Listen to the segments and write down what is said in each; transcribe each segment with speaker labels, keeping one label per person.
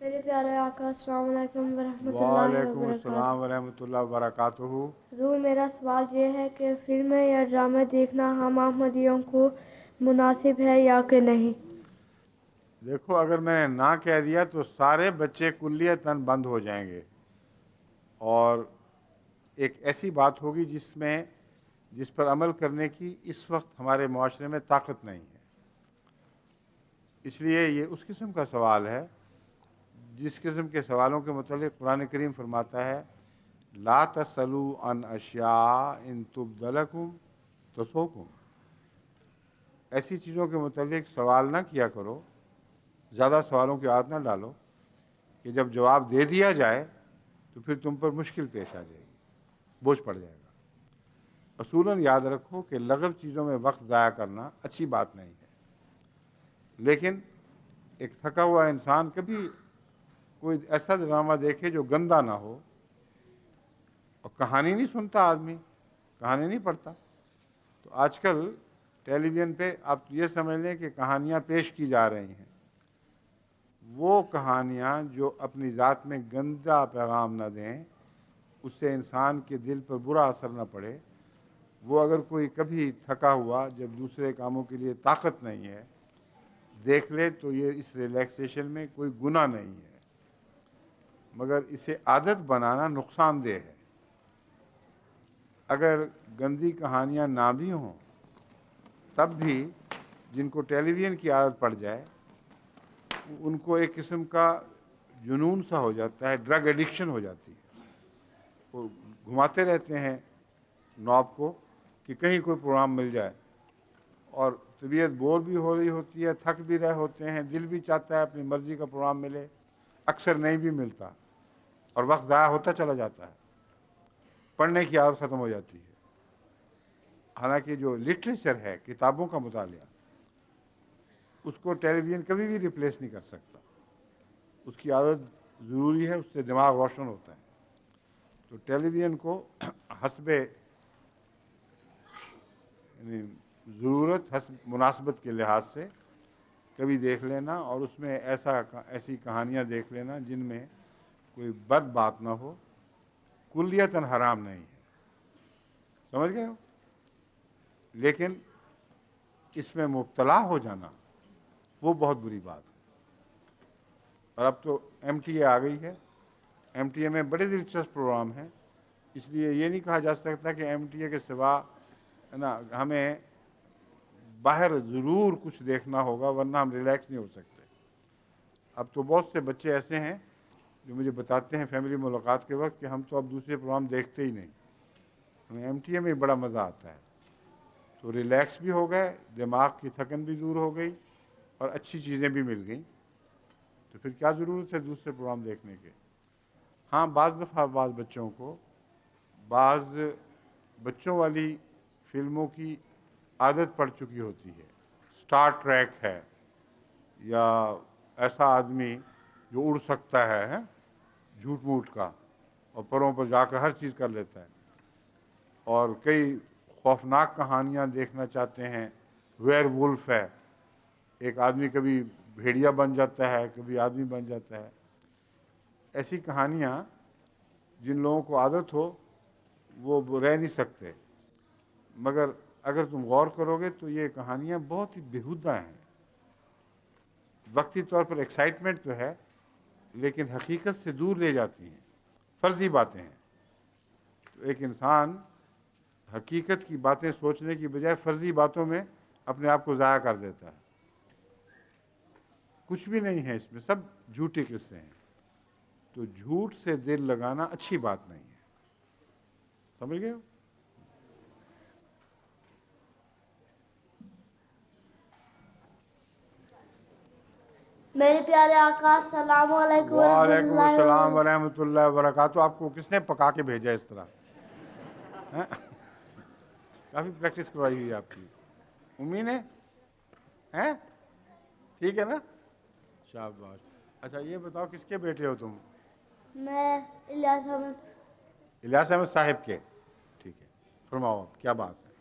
Speaker 1: میرے پیارے آقا السلام علیکم ورحمۃ اللہ
Speaker 2: وعلیکم
Speaker 1: وبرکاتہ۔
Speaker 2: السلام ورحمۃ اللہ وبرکاتہ۔
Speaker 1: حضور میرا سوال یہ ہے کہ فلمیں یا ڈرامے دیکھنا ہم احمدیوں کو مناسب ہے یا کہ نہیں؟
Speaker 2: دیکھو، اگر میں نے نہ کہہ دیا تو سارے بچے کلیتاً بند ہو جائیں گے، اور ایک ایسی بات ہوگی جس پر عمل کرنے کی اس وقت ہمارے معاشرے میں طاقت نہیں ہے۔ اس لیے یہ اس قسم کا سوال ہے جس قسم کے سوالوں کے متعلق قرآن کریم فرماتا ہے لا تسألوا عن اشیاء ان تبد لکم تسؤکم۔ ایسی چیزوں کے متعلق سوال نہ کیا کرو، زیادہ سوالوں کی عادت نہ ڈالو کہ جب جواب دے دیا جائے تو پھر تم پر مشکل پیش آ جائے گی، بوجھ پڑ جائے گا۔ اصولاً یاد رکھو کہ لغو چیزوں میں وقت ضائع کرنا اچھی بات نہیں ہے، لیکن ایک تھکا ہوا انسان کبھی کوئی ایسا ڈرامہ دیکھے جو گندا نہ ہو، اور کہانی نہیں سنتا آدمی، کہانی نہیں پڑھتا، تو آج کل ٹیلی ویژن پہ آپ یہ سمجھ لیں کہ کہانیاں پیش کی جا رہی ہیں، وہ کہانیاں جو اپنی ذات میں گندا پیغام نہ دیں، اس سے انسان کے دل پر برا اثر نہ پڑے، وہ اگر کوئی کبھی تھکا ہوا جب دوسرے کاموں کے لیے طاقت نہیں ہے دیکھ لے تو یہ اس ریلیکسیشن میں کوئی گناہ نہیں ہے، مگر اسے عادت بنانا نقصان دہ ہے۔ اگر گندی کہانیاں نہ بھی ہوں تب بھی جن کو ٹیلی ویژن کی عادت پڑ جائے ان کو ایک قسم کا جنون سا ہو جاتا ہے، ڈرگ ایڈکشن ہو جاتی ہے، وہ گھماتے رہتے ہیں نوب کو کہ کہیں کوئی پروگرام مل جائے، اور طبیعت بور بھی ہو رہی ہوتی ہے، تھک بھی رہے ہوتے ہیں، دل بھی چاہتا ہے اپنی مرضی کا پروگرام ملے، اکثر نہیں بھی ملتا اور وقت ضائع ہوتا چلا جاتا ہے، پڑھنے کی عادت ختم ہو جاتی ہے۔ حالانکہ جو لٹریچر ہے، کتابوں کا مطالعہ، اس کو ٹیلی ویژن کبھی بھی ریپلیس نہیں کر سکتا، اس کی عادت ضروری ہے، اس سے دماغ روشن ہوتا ہے۔ تو ٹیلی ویژن کو حسب یعنی ضرورت، حسب مناسبت کے لحاظ سے کبھی دیکھ لینا، اور اس میں ایسی کہانیاں دیکھ لینا جن میں کوئی بد بات نہ ہو، کلیتاً حرام نہیں ہے، سمجھ گئے ہو؟ لیکن اس میں مبتلا ہو جانا وہ بہت بری بات ہے۔ اور اب تو ایم ٹی اے آ گئی ہے، ایم ٹی اے میں بڑے دلچسپ پروگرام ہیں، اس لیے یہ نہیں کہا جا سکتا کہ ایم ٹی اے کے سوا نا ہمیں باہر ضرور کچھ دیکھنا ہوگا ورنہ ہم ریلیکس نہیں ہو سکتے۔ اب تو بہت سے بچے ایسے ہیں جو مجھے بتاتے ہیں فیملی ملاقات کے وقت کہ ہم تو اب دوسرے پروگرام دیکھتے ہی نہیں، ہمیں ایم ٹی اے میں بڑا مزہ آتا ہے۔ تو ریلیکس بھی ہو گئے، دماغ کی تھکن بھی دور ہو گئی، اور اچھی چیزیں بھی مل گئیں، تو پھر کیا ضرورت ہے دوسرے پروگرام دیکھنے کے؟ ہاں، بعض دفعہ بعض بچوں والی فلموں کی عادت پڑ چکی ہوتی ہے، سٹار ٹریک ہے، یا ایسا آدمی جو اڑ سکتا ہے جھوٹ موٹ کا، اور پروں پر جا کر ہر چیز کر لیتا ہے، اور کئی خوفناک کہانیاں دیکھنا چاہتے ہیں، ویئر وولف ہے، ایک آدمی کبھی بھیڑیا بن جاتا ہے، کبھی آدمی بن جاتا ہے۔ ایسی کہانیاں جن لوگوں کو عادت ہو وہ رہ نہیں سکتے، مگر اگر تم غور کرو گے تو یہ کہانیاں بہت ہی بیہودہ ہیں، وقتی طور پر ایکسائٹمنٹ تو ہے لیکن حقیقت سے دور لے جاتی ہیں، فرضی باتیں ہیں۔ تو ایک انسان حقیقت کی باتیں سوچنے کی بجائے فرضی باتوں میں اپنے آپ کو ضائع کر دیتا ہے۔ کچھ بھی نہیں ہے اس میں، سب جھوٹے قصے ہیں، تو جھوٹ سے دل لگانا اچھی بات نہیں ہے، سمجھ گئے ہو؟
Speaker 1: میرے پیارے آقا السلام علیکم ورحمۃ
Speaker 2: وعلیکم
Speaker 1: اللہ
Speaker 2: السلام
Speaker 1: وبرکاتہ۔
Speaker 2: ورحمۃ اللہ وبرکاتہ۔ آپ کو کس نے پکا کے بھیجا اس طرح؟ کافی پریکٹس کروائی ہوئی آپ کی امی نے، ہیں؟ ٹھیک ہے نا؟ شاباش۔ اچھا یہ بتاؤ کس کے بیٹے ہو تم؟
Speaker 1: میں الیاس احمد۔
Speaker 2: الیاس احمد صاحب کے؟ ٹھیک ہے، فرماؤ کیا بات ہے؟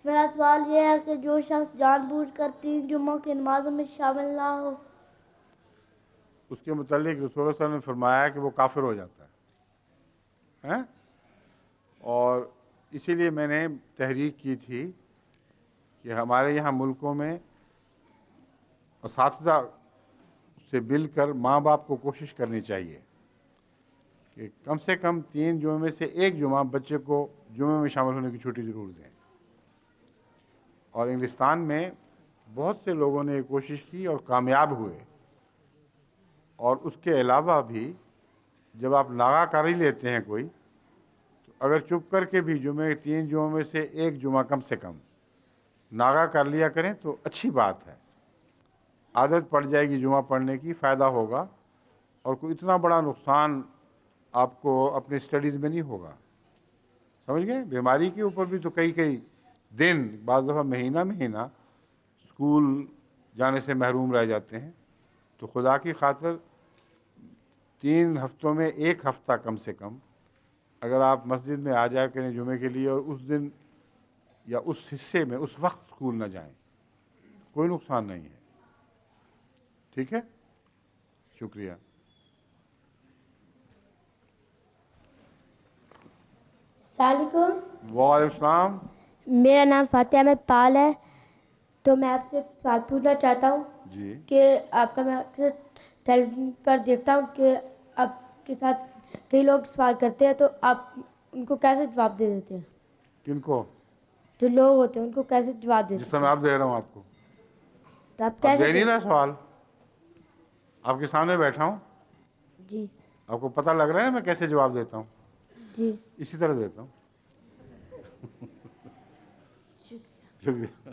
Speaker 1: میرا سوال یہ ہے کہ جو شخص جان بوجھ کر 3 جمعوں کی نمازوں میں شامل نہ ہو
Speaker 2: اس کے متعلق رسول اللہ صلی اللہ علیہ وسلم نے فرمایا کہ وہ کافر ہو جاتا ہے. اور اسی لیے میں نے تحریک کی تھی کہ ہمارے یہاں ملکوں میں اساتذہ سے مل کر ماں باپ کو کوشش کرنی چاہیے کہ کم سے کم 3 جمعے میں سے ایک جمعہ بچے کو جمعے میں شامل ہونے کی چھٹی ضرور دیں. اور انگلستان میں بہت سے لوگوں نے یہ کوشش کی اور کامیاب ہوئے. اور اس کے علاوہ بھی جب آپ ناغہ کاری لیتے ہیں کوئی، تو اگر چپ کر کے بھی 3 جمعوں میں سے ایک جمعہ کم سے کم ناغہ کر لیا کریں تو اچھی بات ہے. عادت پڑ جائے گی جمعہ پڑھنے کی، فائدہ ہوگا، اور کوئی اتنا بڑا نقصان آپ کو اپنے اسٹڈیز میں نہیں ہوگا. سمجھ گئے؟ بیماری کے اوپر بھی تو کئی دن، بعض دفعہ مہینہ اسکول جانے سے محروم رہ جاتے ہیں. تو خدا کی خاطر 3 ہفتوں میں 1 ہفتہ کم سے کم اگر آپ مسجد میں آ جایا کریں جمعے کے لیے، اور اس دن یا اس حصے میں اس وقت اسکول نہ جائیں، کوئی نقصان نہیں ہے. ٹھیک ہے؟ شکریہ.
Speaker 1: السلام علیکم.
Speaker 2: وعلیکم السلام.
Speaker 1: میرا نام فاتح احمد پال ہے. تو میں آپ سے ایک سوال پوچھنا چاہتا ہوں
Speaker 2: جی.
Speaker 1: کہ آپ کا میں اکثر ٹیلی ویژن پر دیکھتا ہوں کہ آپ کے ساتھ کئی لوگ سوال کرتے ہیں، تو آپ ان کو کیسے جواب دے دیتے ہیں؟
Speaker 2: کن کو؟
Speaker 1: جو لوگ ہوتے ہیں ان کو کیسے جواب دیتے
Speaker 2: جس
Speaker 1: ہیں؟
Speaker 2: طرح آپ دے رہا ہوں آپ کو.
Speaker 1: تو آپ
Speaker 2: آپ
Speaker 1: کیسے
Speaker 2: دے نہیں رہے سوال؟ آپ کے سامنے بیٹھا ہوں،
Speaker 1: جی
Speaker 2: آپ کو پتہ لگ رہا ہے میں کیسے جواب دیتا ہوں؟
Speaker 1: جی
Speaker 2: اسی طرح دیتا ہوں. شکریہ.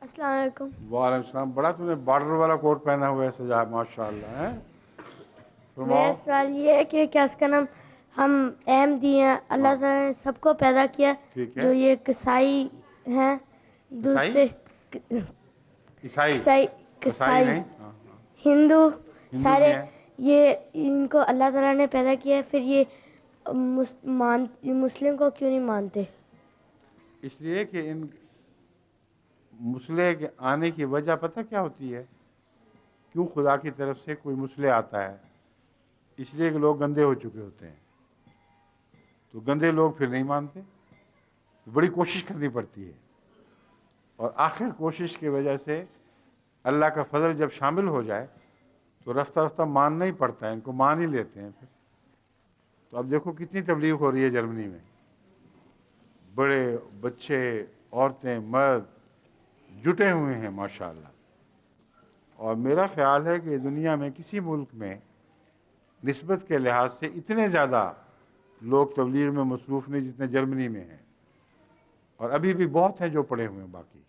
Speaker 1: السلام علیکم.
Speaker 2: وعلیکم السلام. بڑا تم نے بارڈر والا کوٹ پہنا ہوا ہے، سجا ماشاء اللہ ہے.
Speaker 1: میرا سوال یہ ہے کہ کیا اس کا نام ہم احمدی ہیں، اللہ تعالیٰ نے سب کو پیدا کیا،
Speaker 2: ٹھیک ہے.
Speaker 1: جو یہ کسائی ہیں، دوسرے
Speaker 2: عیسائی نہیں،
Speaker 1: ہندو،
Speaker 2: ہندو بھی
Speaker 1: سارے
Speaker 2: ہیں.
Speaker 1: یہ ان کو اللہ تعالیٰ نے پیدا کیا ہے، پھر یہ مسلم کو کیوں نہیں مانتے؟
Speaker 2: اس لیے کہ ان مسئلے کے آنے کی وجہ پتہ کیا ہوتی ہے؟ کیوں خدا کی طرف سے کوئی مسئلہ آتا ہے؟ اس لیے کہ لوگ گندے ہو چکے ہوتے ہیں. تو گندے لوگ پھر نہیں مانتے، بڑی کوشش کرنی پڑتی ہے، اور آخر کوشش کی وجہ سے اللہ کا فضل جب شامل ہو جائے تو رفتہ رفتہ ماننا ہی پڑتا ہے، ان کو مان ہی لیتے ہیں پھر. تو اب دیکھو کتنی تبلیغ ہو رہی ہے جرمنی میں، بڑے بچے، عورتیں، مرد جٹے ہوئے ہیں ماشاءاللہ. اور میرا خیال ہے کہ دنیا میں کسی ملک میں نسبت کے لحاظ سے اتنے زیادہ لوگ تبلیغ میں مصروف نہیں جتنے جرمنی میں ہیں، اور ابھی بھی بہت ہیں جو پڑے ہوئے ہیں باقی.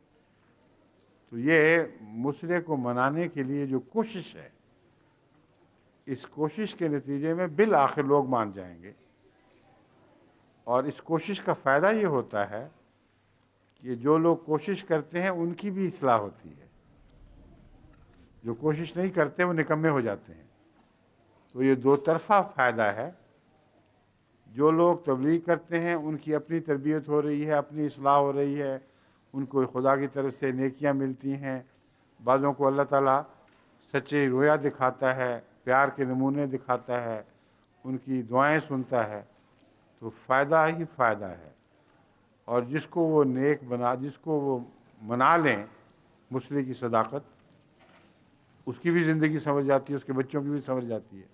Speaker 2: تو یہ مسئلے کو منانے کے لیے جو کوشش ہے، اس کوشش کے نتیجے میں بالآخر لوگ مان جائیں گے. اور اس کوشش کا فائدہ یہ ہوتا ہے کہ جو لوگ کوشش کرتے ہیں ان کی بھی اصلاح ہوتی ہے، جو کوشش نہیں کرتے وہ نکمے ہو جاتے ہیں. تو یہ 2 طرفہ فائدہ ہے. جو لوگ تبلیغ کرتے ہیں ان کی اپنی تربیت ہو رہی ہے، اپنی اصلاح ہو رہی ہے، ان کو خدا کی طرف سے نیکیاں ملتی ہیں. بعضوں کو اللہ تعالیٰ سچے رویا دکھاتا ہے، پیار کے نمونے دکھاتا ہے، ان کی دعائیں سنتا ہے. تو فائدہ ہی فائدہ ہے. اور جس کو وہ جس کو وہ منا لیں مسئلے کی صداقت، اس کی بھی زندگی سنور جاتی ہے، اس کے بچوں کی بھی سنور جاتی ہے.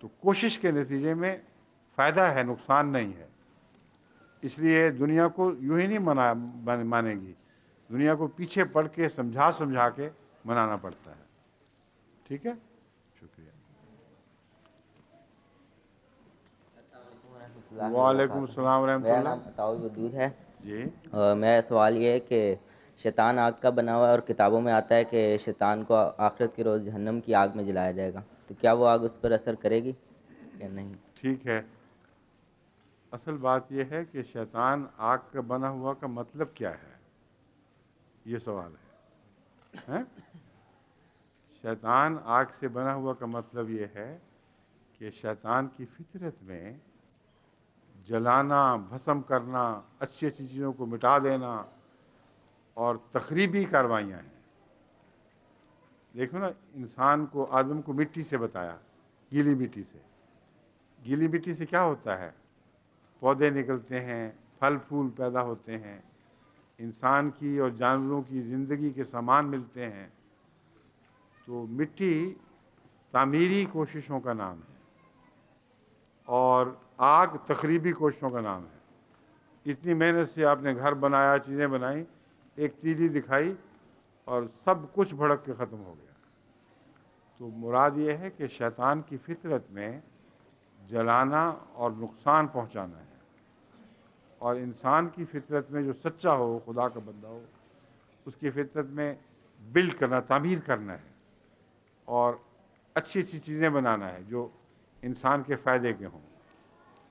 Speaker 2: تو کوشش کے نتیجے میں فائدہ ہے، نقصان نہیں ہے. اس لیے دنیا کو یوں ہی نہیں مانے گی، دنیا کو پیچھے پڑ کے سمجھا کے منانا پڑتا ہے. ٹھیک ہے؟ شکریہ. وعلیکم السلام ورحمۃ
Speaker 3: میرا
Speaker 2: اللہ.
Speaker 3: نام عطاء الودود ہے.
Speaker 2: جی.
Speaker 3: میرا سوال یہ ہے کہ شیطان آگ کا بنا ہوا ہے، اور کتابوں میں آتا ہے کہ شیطان کو آخرت کے روز جہنم کی آگ میں جلایا جائے گا، تو کیا وہ آگ اس پر اثر کرے گی یا نہیں؟
Speaker 2: ٹھیک ہے. اصل بات یہ ہے کہ شیطان آگ کا بنا ہوا کا مطلب کیا ہے، یہ سوال ہے. شیطان آگ سے بنا ہوا کا مطلب یہ ہے کہ شیطان کی فطرت میں جلانا، بھسم کرنا، اچھی اچھی چیزوں کو مٹا دینا اور تخریبی کاروائیاں ہیں. دیکھو نا، انسان کو، آدم کو مٹی سے بتایا، گیلی مٹی سے. گیلی مٹی سے کیا ہوتا ہے؟ پودے نکلتے ہیں، پھل پھول پیدا ہوتے ہیں، انسان کی اور جانوروں کی زندگی کے سامان ملتے ہیں. تو مٹی تعمیری کوششوں کا نام ہے اور آگ تخریبی کوششوں کا نام ہے. اتنی محنت سے آپ نے گھر بنایا، چیزیں بنائیں، ایک تیلی دکھائی اور سب کچھ بھڑک کے ختم ہو گیا. تو مراد یہ ہے کہ شیطان کی فطرت میں جلانا اور نقصان پہنچانا ہے، اور انسان کی فطرت میں جو سچا ہو، خدا کا بندہ ہو، اس کی فطرت میں بلڈ کرنا، تعمیر کرنا ہے اور اچھی اچھی چیزیں بنانا ہے جو انسان کے فائدے کے ہوں.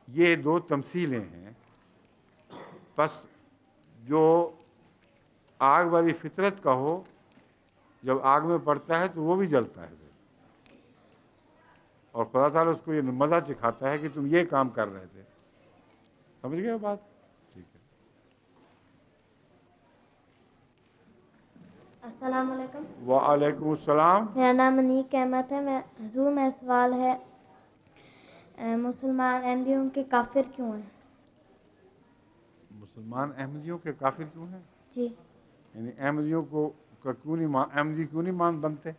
Speaker 2: یہ دو تمثیلیں ہیں. بس جو آگ والی فطرت کا ہو، جب آگ میں پڑتا ہے تو وہ بھی جلتا ہے، اور خدا تعالیٰ اس کو یہ مزہ چکھاتا ہے کہ تم یہ کام کر رہے تھے. سمجھ گئے بات؟ ٹھیک ہے.
Speaker 1: السلام علیکم.
Speaker 2: وعلیکم السلام.
Speaker 1: میرا نام انیک احمد ہے. حضور میرا سوال ہے مسلمان احمدیوں کے کافر کیوں ہیں؟
Speaker 2: مسلمان احمدیوں کے کافر کیوں ہیں؟
Speaker 1: جی.
Speaker 2: یعنی احمدیوں کو احمدی کیوں نہیں بنتے،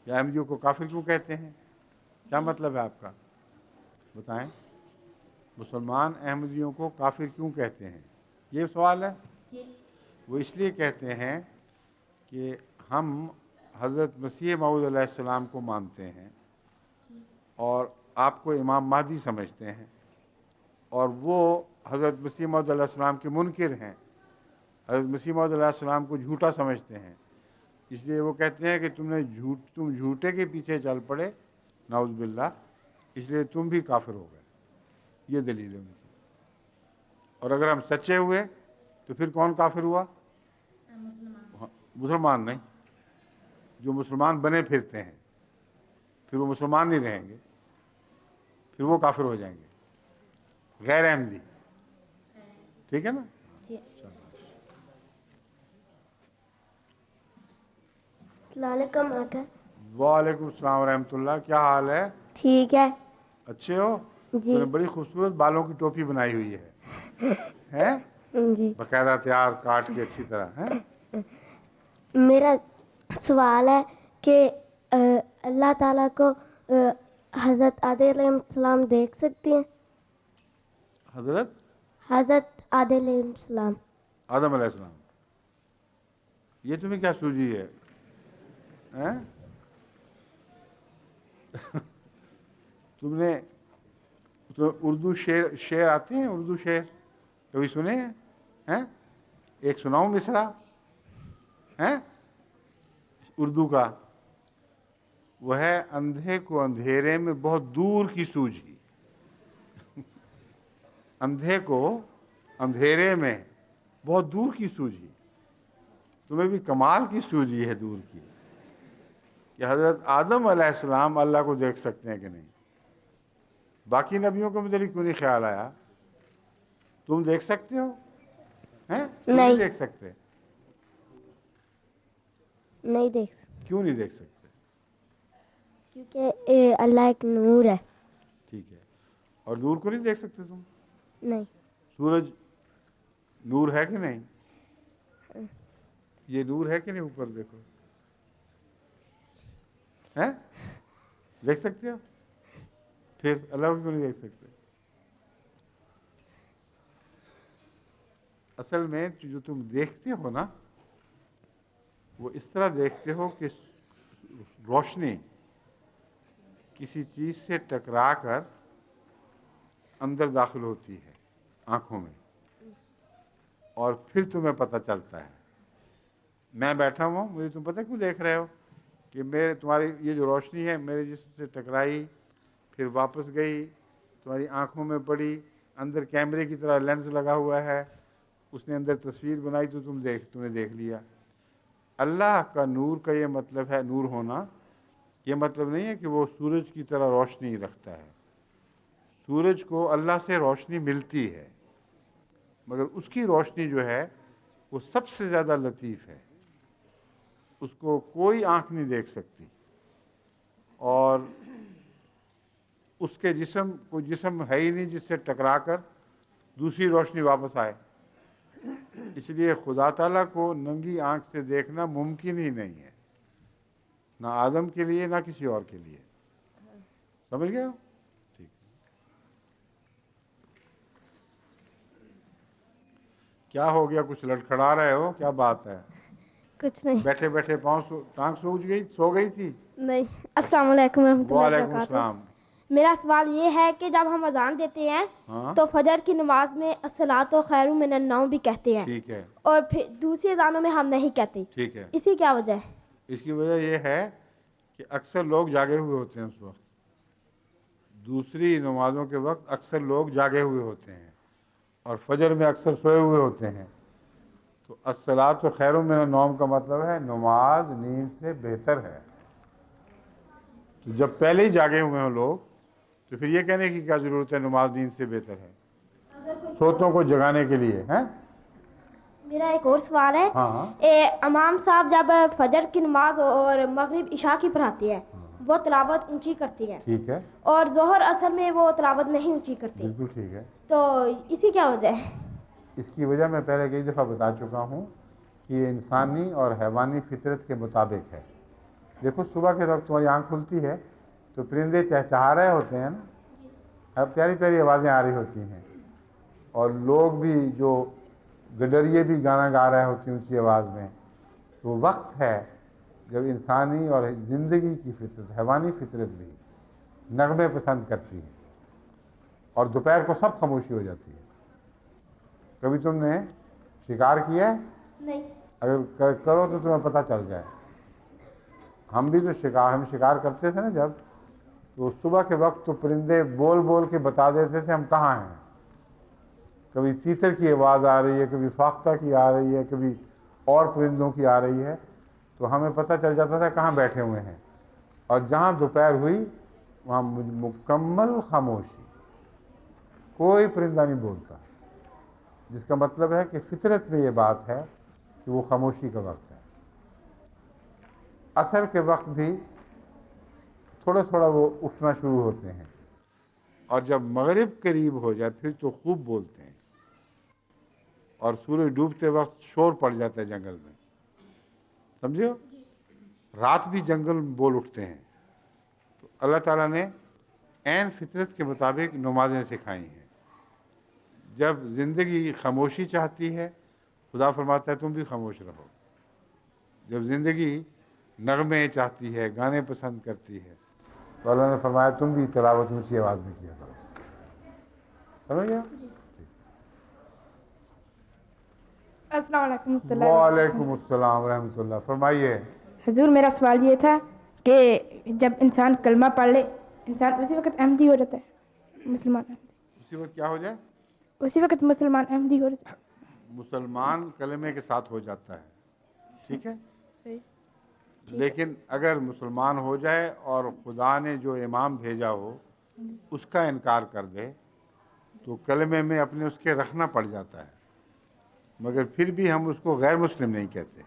Speaker 2: یا احمدیوں کو کافر کیوں کہتے ہیں؟ کیا مطلب ہے آپ کا؟ بتائیں. مسلمان احمدیوں کو کافر کیوں کہتے ہیں، یہ سوال ہے.
Speaker 1: جی.
Speaker 2: وہ اس لیے کہتے ہیں کہ ہم حضرت مسیح موعود علیہ السلام کو مانتے ہیں اور آپ کو امام مہدی سمجھتے ہیں، اور وہ حضرت مسیح موعود علیہ السلام کے منکر ہیں، حضرت مسیح موعود علیہ السلام کو جھوٹا سمجھتے ہیں. اس لیے وہ کہتے ہیں کہ تم جھوٹے کے پیچھے چل پڑے، نعوذ باللہ، اس لیے تم بھی کافر ہو گئے. یہ دلیل ہے ان کی. اور اگر ہم سچے ہوئے تو پھر کون کافر ہوا؟ مسلمان نہیں. جو مسلمان بنے پھرتے ہیں پھر وہ مسلمان نہیں رہیں گے، پھر وہ کافر ہو جائیں گے، غیر احمدی. ٹھیک ہے نا؟
Speaker 1: جی. السلام علیکم آقا.
Speaker 2: وعلیکم السلام ورحمۃ اللہ. کیا حال ہے؟
Speaker 1: ٹھیک ہے.
Speaker 2: اچھے ہو؟
Speaker 1: جی.
Speaker 2: تو نے بڑی خوبصورت بالوں کی ٹوپی بنائی ہوئی ہے،
Speaker 1: جی.
Speaker 2: باقاعدہ تیار کاٹ کے اچھی طرح ہے.
Speaker 1: میرا سوال ہے کہ اللہ تعالیٰ کو حضرت آدم علیہ السلام دیکھ سکتی ہیں؟ حضرت آدم علیہ السلام.
Speaker 2: آدم علیہ السلام. یہ تمہیں کیا سوجی ہے؟ تم نے اردو شعر آتے ہیں؟ اردو شعر کبھی سنے ہیں؟ ایک سناؤں مصرع اردو کا. وہ ہے: اندھے کو اندھیرے میں بہت دور کی سوجھی. اندھے کو اندھیرے میں بہت دور کی سوجھی. تمہیں بھی کمال کی سوجھی ہے دور کی، کہ حضرت آدم علیہ السلام اللہ کو دیکھ سکتے ہیں کہ نہیں. باقی نبیوں کو مجھے کیوں نہیں خیال آیا؟ تم دیکھ سکتے ہو؟ نہیں دیکھ سکتے.
Speaker 1: نہیں دیکھ سکتے.
Speaker 2: کیوں نہیں دیکھ سکتے؟
Speaker 1: کیونکہ اللہ ایک نور ہے.
Speaker 2: ٹھیک ہے. اور نور کو نہیں دیکھ سکتے تم؟
Speaker 1: نہیں.
Speaker 2: سورج نور ہے کہ نہیں؟ یہ نور ہے کہ نہیں؟ اوپر دیکھو، دیکھ سکتے ہو؟ پھر اللہ کو کیوں نہیں دیکھ سکتے؟ اصل میں جو تم دیکھتے ہو نا، وہ اس طرح دیکھتے ہو کہ روشنی کسی چیز سے ٹکرا کر اندر داخل ہوتی ہے آنکھوں میں، اور پھر تمہیں پتہ چلتا ہے. میں بیٹھا ہوں، مجھے تم پتہ کیوں دیکھ رہے ہو؟ کہ تمہاری یہ جو روشنی ہے میرے جسم سے ٹکرائی، پھر واپس گئی، تمہاری آنکھوں میں پڑی، اندر کیمرے کی طرح لینس لگا ہوا ہے، اس نے اندر تصویر بنائی تو تم نے دیکھ لیا. اللہ کا نور کا یہ مطلب ہے، نور ہونا یہ مطلب نہیں ہے کہ وہ سورج کی طرح روشنی رکھتا ہے. سورج کو اللہ سے روشنی ملتی ہے، مگر اس کی روشنی جو ہے وہ سب سے زیادہ لطیف ہے. اس کو کوئی آنکھ نہیں دیکھ سکتی، اور اس کے کوئی جسم ہے ہی نہیں جس سے ٹکرا کر دوسری روشنی واپس آئے. اس لیے خدا تعالیٰ کو ننگی آنکھ سے دیکھنا ممکن ہی نہیں ہے، نہ آدم کے لیے نہ کسی اور کے لیے. سمجھ گئے ہو؟ ٹھیک. کیا ہو گیا؟ کچھ لڑکھڑا رہے ہو، کیا بات ہے؟
Speaker 1: کچھ نہیں.
Speaker 2: بیٹھے بیٹھے ٹانگ سو گئی تھی؟
Speaker 1: نہیں. السلام علیکم ورحمۃ اللہ
Speaker 2: وعلیکم
Speaker 1: وبرکاتہ.
Speaker 2: السلام.
Speaker 1: میرا سوال یہ ہے کہ جب ہم اذان دیتے ہیں
Speaker 2: ہاں
Speaker 1: تو فجر کی نماز میں الصلاۃ خیر من النوم بھی کہتے ہیں،
Speaker 2: ٹھیک ہے،
Speaker 1: اور پھر دوسری اذانوں میں ہم نہیں کہتے.
Speaker 2: ٹھیک ہے.
Speaker 1: اسی کیا وجہ ہے؟
Speaker 2: اس کی وجہ یہ ہے کہ اکثر لوگ جاگے ہوئے ہوتے ہیں اس وقت. دوسری نمازوں کے وقت اکثر لوگ جاگے ہوئے ہوتے ہیں، اور فجر میں اکثر سوئے ہوئے ہوتے ہیں. تو الصلاۃ خیر من النوم کا مطلب ہے نماز نیند سے بہتر ہے. تو جب پہلے ہی جاگے ہوئے ہوں لوگ تو پھر یہ کہنے کی کیا ضرورت ہے نماز نیند سے بہتر ہے سوتوں کو جگانے کے لیے ہیں؟
Speaker 1: میرا ایک اور سوال ہے.
Speaker 2: ہاں
Speaker 1: امام صاحب جب فجر کی نماز اور مغرب عشاء کی پڑھاتے ہیں وہ تلاوت اونچی کرتی ہے،
Speaker 2: ٹھیک ہے،
Speaker 1: اور ظہر اثر میں وہ تلاوت نہیں اونچی کرتی،
Speaker 2: بالکل ٹھیک ہے.
Speaker 1: تو اسی کیا وجہ ہے؟
Speaker 2: اس کی وجہ میں پہلے کئی دفعہ بتا چکا ہوں کہ یہ انسانی اور حیوانی فطرت کے مطابق ہے. دیکھو صبح کے وقت تمہاری آنکھ کھلتی ہے تو پرندے چہچہا رہے ہوتے ہیں نا، اب پیاری پیاری آوازیں آ رہی ہوتی ہیں، اور لوگ بھی جو گڈریے بھی گانا گا رہے ہوتے ہیں اونچی آواز میں. تو وقت ہے جب انسانی اور زندگی کی فطرت، حیوانی فطرت بھی نغمے پسند کرتی ہے، اور دوپہر کو سب خاموشی ہو جاتی ہے. کبھی تم نے شکار کیا ہے؟
Speaker 1: نہیں.
Speaker 2: اگر کرو تو تمہیں پتہ چل جائے. ہم بھی تو ہم شکار کرتے تھے نا جب، تو صبح کے وقت تو پرندے بول بول کے بتا دیتے تھے ہم کہاں ہیں. کبھی تیتر کی آواز آ رہی ہے، کبھی فاختہ کی آ رہی ہے، کبھی اور پرندوں کی آ رہی ہے، تو ہمیں پتہ چل جاتا تھا کہاں بیٹھے ہوئے ہیں. اور جہاں دوپہر ہوئی وہاں مکمل خاموشی، کوئی پرندہ نہیں بولتا، جس کا مطلب ہے کہ فطرت میں یہ بات ہے کہ وہ خاموشی کا وقت ہے. عصر کے وقت بھی تھوڑا تھوڑا وہ اٹھنا شروع ہوتے ہیں، اور جب مغرب قریب ہو جائے پھر تو خوب بولتے ہیں، اور سورج ڈوبتے وقت شور پڑ جاتا ہے جنگل میں. سمجھے ہو؟ رات بھی جنگل بول اٹھتے ہیں. تو اللہ تعالیٰ نے عین فطرت کے مطابق نمازیں سکھائی ہیں. جب زندگی خاموشی چاہتی ہے خدا فرماتا ہے تم بھی خاموش رہو. جب زندگی نغمے چاہتی ہے، گانے پسند کرتی ہے، تو اللہ نے فرمایا تم بھی تلاوت اونچی آواز میں کیا کرو. سمجھ گیا؟
Speaker 1: السلام علیکم.
Speaker 2: وعلیکم السلام ورحمۃ اللہ. فرمائیے.
Speaker 1: حضور میرا سوال یہ تھا کہ جب انسان کلمہ پڑھ لے انسان اسی وقت احمدی ہو جاتا ہے، مسلمان احمدی،
Speaker 2: اسی وقت کیا ہو جائے؟
Speaker 1: اسی وقت مسلمان احمدی ہو جاتا ہے.
Speaker 2: مسلمان کلمے کے ساتھ ہو جاتا ہے، ٹھیک ہے.
Speaker 1: صحیح.
Speaker 2: لیکن اگر مسلمان ہو جائے اور خدا نے جو امام بھیجا ہو اس کا انکار کر دے تو کلمے میں اپنے اس کے رکھنا پڑ جاتا ہے، مگر پھر بھی ہم اس کو غیر مسلم نہیں کہتے،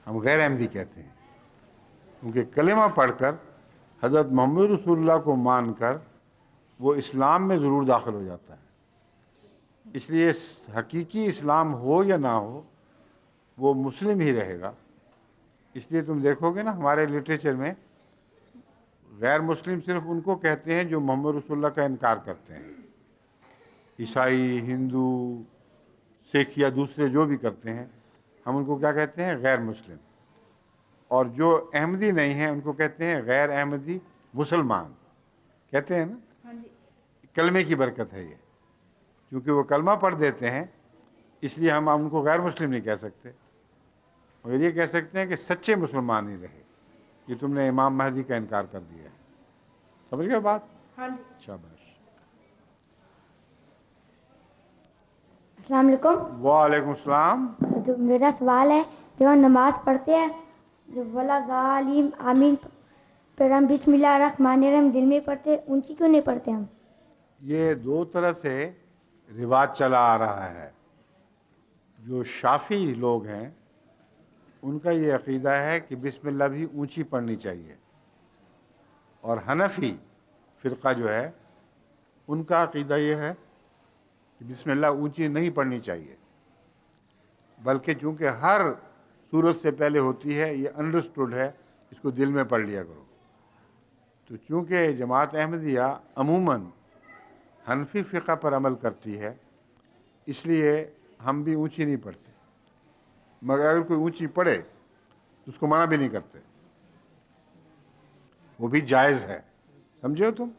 Speaker 2: ہم غیر احمدی کہتے ہیں. کیونکہ کلمہ پڑھ کر حضرت محمد رسول اللہ کو مان کر وہ اسلام میں ضرور داخل ہو جاتا ہے. اس لیے حقیقی اسلام ہو یا نہ ہو وہ مسلم ہی رہے گا. اس لیے تم دیکھو گے نا ہمارے لٹریچر میں غیر مسلم صرف ان کو کہتے ہیں جو محمد رسول اللہ کا انکار کرتے ہیں. عیسائی، ہندو، سکھ یا دوسرے جو بھی کرتے ہیں ہم ان کو کیا کہتے ہیں؟ غیر مسلم. اور جو احمدی نہیں ہیں ان کو کہتے ہیں غیر احمدی مسلمان کہتے ہیں نا. کلمے کی برکت ہے یہ، کیونکہ وہ کلمہ پڑھ دیتے ہیں اس لیے ہم ان کو غیر مسلم نہیں کہہ سکتے، اور یہ کہہ سکتے ہیں کہ سچے مسلمان ہی رہے کہ تم نے امام مہدی کا انکار کر دیا ہے. سمجھ گئے بات؟
Speaker 1: ہاں جی.
Speaker 2: شاباش.
Speaker 1: السلام علیکم.
Speaker 2: وعلیکم السلام.
Speaker 1: تو میرا سوال ہے جب ہم نماز پڑھتے ہیں جو ولا ظالم آمین پھر ہم بسم اللہ الرحمن الرحیم دل میں پڑھتے، اونچی کیوں نہیں پڑھتے ہم؟
Speaker 2: یہ دو طرح سے رواج چلا آ رہا ہے. جو شافعی لوگ ہیں ان کا یہ عقیدہ ہے کہ بسم اللہ بھی اونچی پڑھنی چاہیے، اور حنفی فرقہ جو ہے ان کا عقیدہ یہ ہے کہ بسم اللہ اونچی نہیں پڑھنی چاہیے، بلکہ چونکہ ہر سورت سے پہلے ہوتی ہے، یہ انڈرسٹوڈ ہے، اس کو دل میں پڑھ لیا کرو۔ تو چونکہ جماعت احمدیہ عموماً حنفی فقہ پر عمل کرتی ہے، اس لیے ہم بھی اونچی نہیں پڑھتے، مگر اگر کوئی اونچی پڑھے تو اس کو منع بھی نہیں کرتے، وہ بھی جائز ہے۔ سمجھے ہو تم؟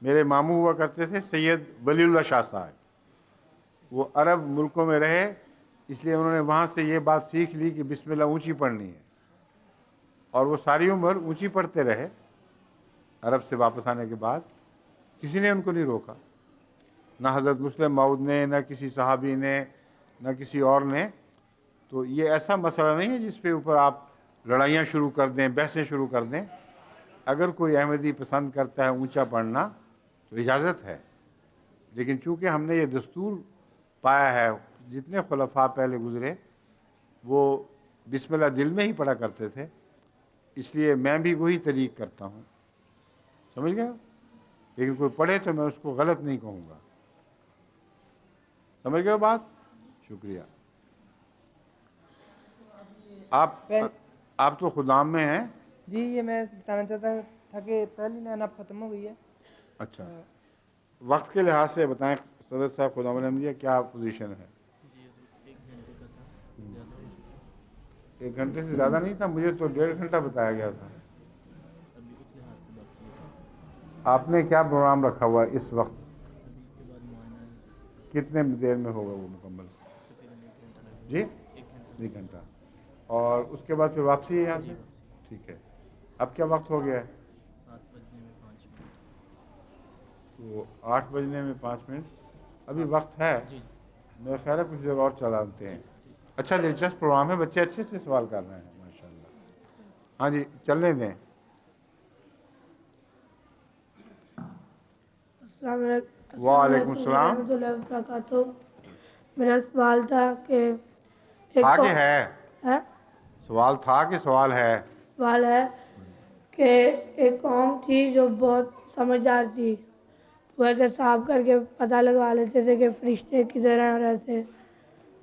Speaker 2: میرے ماموں ہوا کرتے تھے سید ولی اللہ شاہ صاحب، وہ عرب ملکوں میں رہے، اس لیے انہوں نے وہاں سے یہ بات سیکھ لی کہ بسم اللہ اونچی پڑھنی ہے، اور وہ ساری عمر اونچی پڑھتے رہے۔ عرب سے واپس آنے کے بعد کسی نے ان کو نہیں روکا، نہ حضرت مسلم موعود نے، نہ کسی صحابی نے، نہ کسی اور نے۔ تو یہ ایسا مسئلہ نہیں ہے جس پہ اوپر آپ لڑائیاں شروع کر دیں، بحثیں شروع کر دیں۔ اگر کوئی احمدی پسند کرتا ہے اونچا پڑھنا تو اجازت ہے، لیکن چونکہ ہم نے یہ دستور پایا ہے، جتنے خلفاء پہلے گزرے وہ بسم اللہ دل میں ہی پڑھا کرتے تھے، اس لیے میں بھی وہی طریق کرتا ہوں۔ سمجھ گئے؟ لیکن کوئی پڑھے تو میں اس کو غلط نہیں کہوں گا۔ سمجھ گئے بات؟ شکریہ۔ آپ تو خدام میں ہیں؟
Speaker 4: جی یہ میں بتانا چاہتا تھا کہ پہلی لائن اب ختم ہو گئی ہے۔
Speaker 2: اچھا، وقت کے لحاظ سے بتائیں صدر صاحب خدام احمدیہ کیا پوزیشن ہے؟ 1 گھنٹے سے زیادہ نہیں تھا، مجھے تو 1.5 گھنٹہ بتایا گیا تھا۔ آپ نے کیا پروگرام رکھا ہوا ہے اس وقت؟ کتنے دیر میں ہوگا وہ مکمل؟ جی 1 گھنٹہ، اور اس کے بعد پھر واپسی ہے یہاں سے؟ ٹھیک ہے۔ اب کیا وقت ہو گیا ہے؟ 7 بجنے میں 5 منٹ۔ تو 8 بجنے میں 5 منٹ ابھی وقت ہے، میرا خیال ہے کچھ دیر اور چلاتے ہیں۔ اچھا دلچسپ پروگرام ہے، بچے اچھے سے سوال کر رہے ہیں ماشاءاللہ۔ ہاں جی چلنے دیں۔
Speaker 5: السلام علیکم
Speaker 2: وعلیکم السلام۔
Speaker 5: ورحمۃ اللہ وبرکاتہ۔ میرا سوال تھا کہ
Speaker 2: تھا کہ ہے؟ سوال تھا کہ سوال ہے؟
Speaker 5: سوال ہے کہ ایک قوم تھی جو بہت سمجھدار تھی، وہ ایسے صاف کر کے پتہ لگا لیتے تھے کہ فرشتے کدھر ہیں، اور ایسے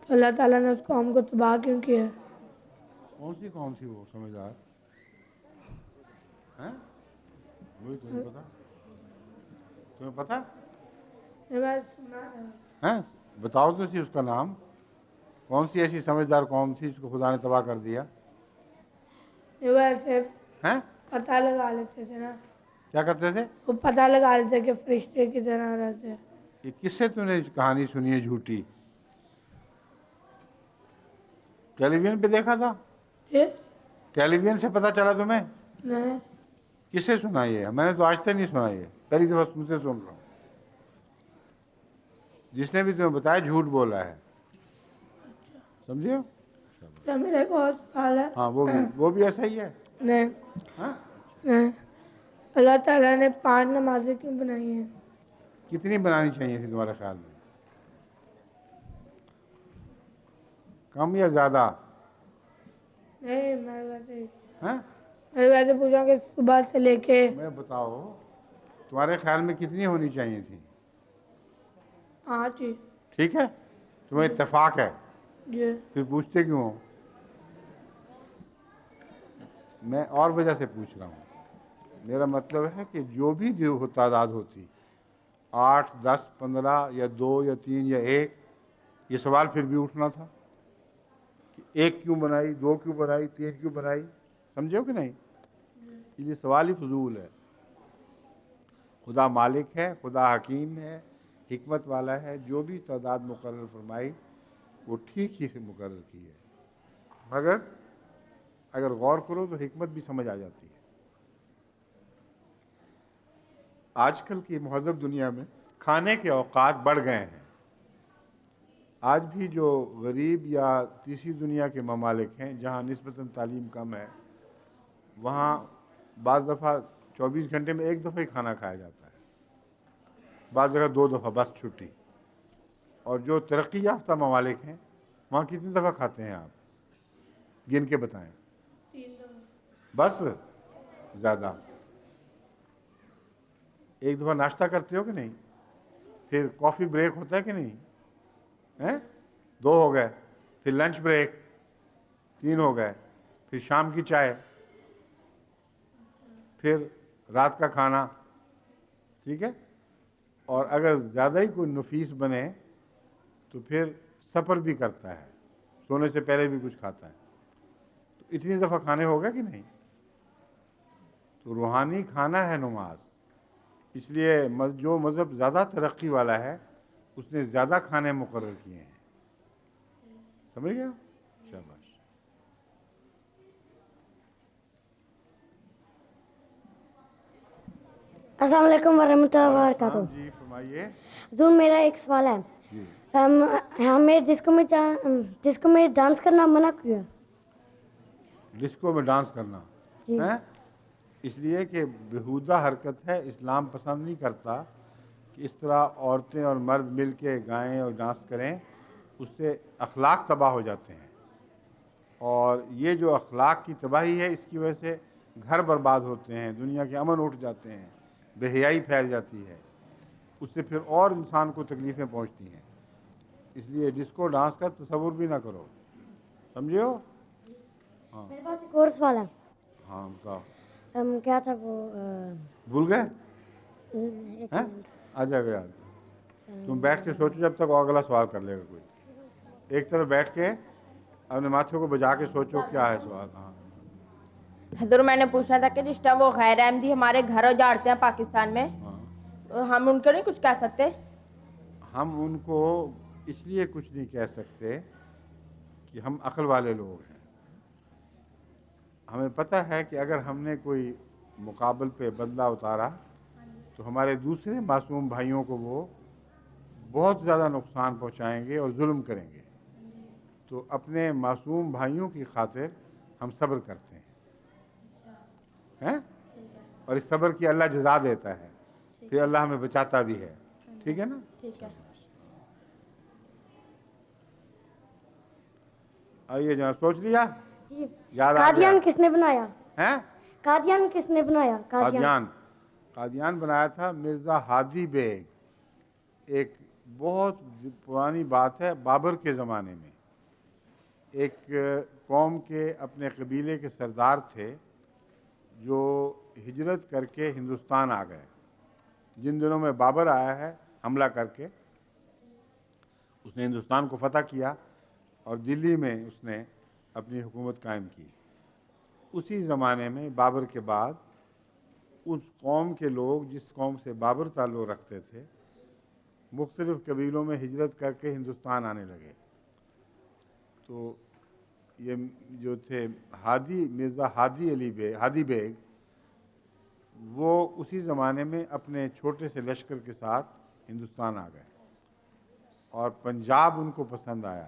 Speaker 5: تو اللہ تعالیٰ نے اس قوم کو تباہ کیوں کیا؟
Speaker 2: کون سی قوم تھی وہ سمجھدار؟ ہیں؟ وہی تمہیں پتا؟ تمہیں پتا؟ ہیں؟ بتاؤ تو سی اس کا نام، کون سی ایسی سمجھدار قوم تھی جس کو خدا نے تباہ کر دیا؟
Speaker 5: وہ ایسے
Speaker 2: ہیں؟
Speaker 5: پتہ لگا لیتے تھے نا،
Speaker 2: کیا کرتے تھے؟
Speaker 5: وہ پتہ لگا لیتے کہ فرشتے کدھر ہیں، اور ایسے۔
Speaker 2: یہ کس سے تم نے کہانی سنی ہے جھوٹی؟ ٹیلی ویژن پہ دیکھا تھا؟ ٹیلی ویژن سے پتا چلا تمہیں؟
Speaker 5: نہیں،
Speaker 2: کس سے سنا یہ؟ میں نے تو آج تک نہیں سنا، یہ پہلی دفعہ تم سے سن رہا ہوں۔ جس نے بھی تمہیں بتایا جھوٹ بولا ہے، سمجھے ہو؟
Speaker 5: تو میرا ایک اور سوال ہے۔
Speaker 2: ہاں وہ بھی ایسا ہی ہے۔
Speaker 5: نہیں
Speaker 2: ہاں؟
Speaker 5: نہیں، اللہ تعالیٰ نے 5 نمازیں کیوں بنائی ہیں؟
Speaker 2: کتنی بنانی چاہیے تھی تمہارے خیال میں؟ کم یا زیادہ؟
Speaker 5: نہیں میں ویسے پوچھ رہا ہوں کہ صبح سے لے کے۔
Speaker 2: میں بتاؤ تمہارے خیال میں کتنی ہونی چاہیے تھی؟
Speaker 5: 5 ہی۔
Speaker 2: ٹھیک ہے، تمہیں اتفاق ہے،
Speaker 5: جی
Speaker 2: پھر پوچھتے کیوں ہو؟ میں اور وجہ سے پوچھ رہا ہوں، میرا مطلب ہے کہ جو بھی تعداد ہوتی 8 10 15 یا 2 یا 3 یا 1، یہ سوال پھر بھی اٹھنا تھا کہ 1 کیوں بنائی، 2 کیوں بنائی، 3 کیوں بنائی؟ سمجھے ہو کہ نہیں؟ یہ سوال ہی فضول ہے۔ خدا مالک ہے، خدا حکیم ہے، حکمت والا ہے، جو بھی تعداد مقرر فرمائی وہ ٹھیک ہی سے مقرر کی ہے، مگر اگر غور کرو تو حکمت بھی سمجھ آ جاتی ہے۔ آج کل کی مہذب دنیا میں کھانے کے اوقات بڑھ گئے ہیں۔ آج بھی جو غریب یا تیسری دنیا کے ممالک ہیں جہاں نسبتاً تعلیم کم ہے، وہاں بعض دفعہ 24 گھنٹے میں 1 دفعہ ہی کھانا کھایا جاتا ہے، بعض جگہ 2 دفعہ بس چھٹی۔ اور جو ترقی یافتہ ممالک ہیں وہاں کتنی دفعہ کھاتے ہیں آپ؟ گن کے بتائیں. بس زیادہ. ایک دفعہ ناشتہ کرتے ہو کہ نہیں؟ پھر کافی بریک ہوتا ہے کہ نہیں؟ 2 ہو گئے. پھر لنچ بریک 3 ہو گئے. پھر شام کی چائے. پھر رات کا کھانا. ٹھیک ہے. اور اگر زیادہ ہی کوئی نفیس بنے تو پھر سفر بھی کرتا ہے, سونے سے پہلے بھی کچھ کھاتا ہے. تو اتنی دفعہ کھانے ہو گئے کہ نہیں؟ تو روحانی کھانا ہے نماز. اس لیے جو مذہب زیادہ ترقی والا ہے اس نے زیادہ کھانے مقرر کیے ہیں. سمجھ گئے؟ شاباش.
Speaker 1: السلام علیکم ورحمۃ اللہ وبرکاتہ.
Speaker 2: جی فرمائیے.
Speaker 1: حضور میرا ایک سوال ہے.
Speaker 2: جی
Speaker 1: ہمیں ڈسکو میں ڈانس کرنا منع کیا؟
Speaker 2: ڈسکو میں ڈانس کرنا
Speaker 1: جی.
Speaker 2: ہے اس لیے کہ بیہودہ حرکت ہے. اسلام پسند نہیں کرتا کہ اس طرح عورتیں اور مرد مل کے گائیں اور ڈانس کریں. اس سے اخلاق تباہ ہو جاتے ہیں, اور یہ جو اخلاق کی تباہی ہے اس کی وجہ سے گھر برباد ہوتے ہیں, دنیا کے امن اٹھ جاتے ہیں, بے حیائی پھیل جاتی ہے. اس سے پھر اور انسان کو تکلیفیں پہنچتی ہیں. اس لیے ڈسکو ڈانس کا تصور بھی نہ کرو. سمجھے ہو؟ ہاں
Speaker 1: میرے پاس ایک اور سوال ہے.
Speaker 2: ہاں بتاؤ.
Speaker 1: کیا تھا وہ؟
Speaker 2: بھول گئے؟
Speaker 1: ایک
Speaker 2: ہیں؟
Speaker 1: منٹ.
Speaker 2: آ جائے گا یاد. تم بیٹھ کے سوچو جب تک اگلا سوال کر لے گا کوئی. ایک طرف بیٹھ کے اپنے ماتھے کو بجا کے سوچو کیا ہے سوال. ہاں
Speaker 6: حضور میں نے پوچھنا تھا کہ جس ٹائم وہ غیر احمدی ہمارے گھر اجاڑتے ہیں پاکستان میں,
Speaker 2: ہاں
Speaker 6: ہم ان کو نہیں کچھ کہہ سکتے؟
Speaker 2: ہم ان کو اس لیے کچھ نہیں کہہ سکتے کہ ہم عقل والے لوگ ہیں. ہمیں پتہ ہے کہ اگر ہم نے کوئی مقابل پہ بدلہ اتارا تو ہمارے دوسرے معصوم بھائیوں کو وہ بہت زیادہ نقصان پہنچائیں گے اور ظلم کریں گے. تو اپنے معصوم بھائیوں کی خاطر ہم صبر کرتے ہیں, اور اس صبر کی اللہ جزا دیتا ہے, پھر اللہ ہمیں بچاتا بھی ہے. ٹھیک ہے نا؟
Speaker 6: ٹھیک ہے.
Speaker 2: آئیے جناب, سوچ لیا؟
Speaker 1: جی.
Speaker 2: یاد آ گیا؟
Speaker 1: قادیان کس نے بنایا؟
Speaker 2: ہیں؟
Speaker 1: قادیان کس نے بنایا؟
Speaker 2: قادیان بنایا تھا مرزا ہادی بیگ. ایک بہت پرانی بات ہے, بابر کے زمانے میں ایک قوم کے اپنے قبیلے کے سردار تھے جو ہجرت کر کے ہندوستان آ گئے. جن دنوں میں بابر آیا ہے حملہ کر کے, اس نے ہندوستان کو فتح کیا اور دلی میں اس نے اپنی حکومت قائم کی. اسی زمانے میں بابر کے بعد اس قوم کے لوگ, جس قوم سے بابر تعلق رکھتے تھے, مختلف قبیلوں میں ہجرت کر کے ہندوستان آنے لگے. تو یہ جو تھے مرزا ہادی بیگ, وہ اسی زمانے میں اپنے چھوٹے سے لشکر کے ساتھ ہندوستان آ گئے, اور پنجاب ان کو پسند آیا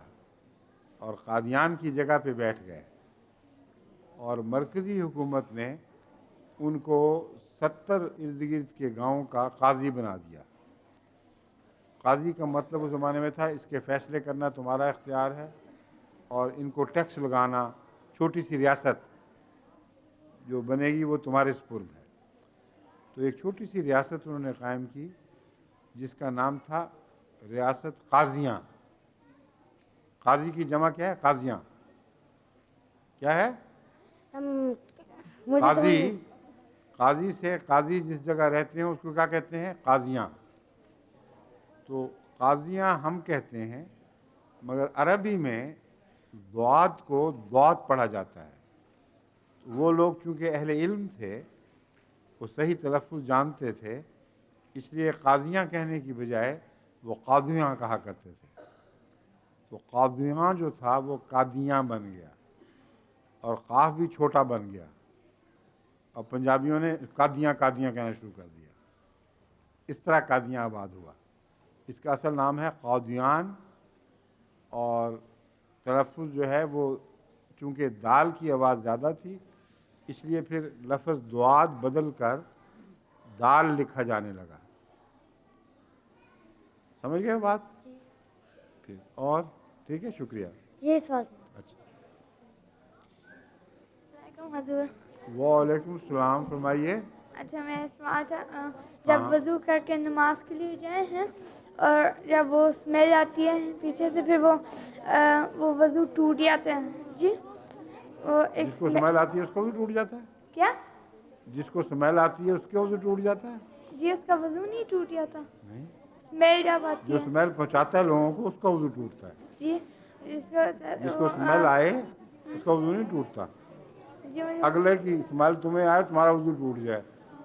Speaker 2: اور قادیان کی جگہ پہ بیٹھ گئے, اور مرکزی حکومت نے ان کو 70 ارد گرد کے گاؤں کا قاضی بنا دیا. قاضی کا مطلب اس زمانے میں تھا اس کے فیصلے کرنا تمہارا اختیار ہے, اور ان کو ٹیکس لگانا, چھوٹی سی ریاست جو بنے گی وہ تمہارے سپرد ہے. تو ایک چھوٹی سی ریاست انہوں نے قائم کی جس کا نام تھا ریاست قاضیاں. قاضی کی جمع کیا ہے؟ قاضیاں. کیا ہے؟ قاضی سے قاضی جس جگہ رہتے ہیں اس کو کیا کہتے ہیں؟ قاضیاں. تو قاضیاں ہم کہتے ہیں, مگر عربی میں ضاد کو ضاد پڑھا جاتا ہے. وہ لوگ چونکہ اہل علم تھے, وہ صحیح تلفظ جانتے تھے, اس لیے قاضیاں کہنے کی بجائے وہ قاضیاں کہا کرتے تھے. تو قاضیاں جو تھا وہ قادیاں بن گیا, اور قاف بھی چھوٹا بن گیا, اور پنجابیوں نے قادیاں کہنا شروع کر دیا. اس طرح قادیاں آباد ہوا. اس کا اصل نام ہے قادیان, اور تلفظ جو ہے وہ چونکہ دال کی آواز زیادہ تھی اس لیے پھر لفظ دعاد بدل کر دال لکھا جانے لگا. سمجھ گئے بات؟ پھر اور ٹھیک ہے, شکریہ.
Speaker 1: یہ سوال.
Speaker 2: اچھا.
Speaker 1: علیکم حضور.
Speaker 2: وعلیکم السلام. فرمائیے.
Speaker 1: اچھا میرا سوال تھا جب وضو کر کے نماز کے لیے جائیں ہیں اور جب وہ اسمیل آتی ہے پیچھے سے پھر وہ وضو ٹوٹ جاتا ہے جی وہ ایک
Speaker 2: جس کو سمیل آتی ہے اس کو بھی ٹوٹ جاتا ہے.
Speaker 1: کیا
Speaker 2: جس کو سمیل آتی ہے اس کے وضو ٹوٹ جاتا ہے.
Speaker 1: جی اس کا وضو نہیں ٹوٹ جاتا
Speaker 2: نہیں,
Speaker 1: اسمیل جب آتی
Speaker 2: جو
Speaker 1: ہے
Speaker 2: سمیل پہنچاتا ہے لوگوں کو اس کا وضو ٹوٹتا ہے.
Speaker 1: جی
Speaker 2: جس کو سمیل آئے اس کا وضو نہیں ٹوٹتا.
Speaker 1: جی مجھے
Speaker 2: اگلے کی سمیل تمہیں آئے تمہارا وضو ٹوٹ جائے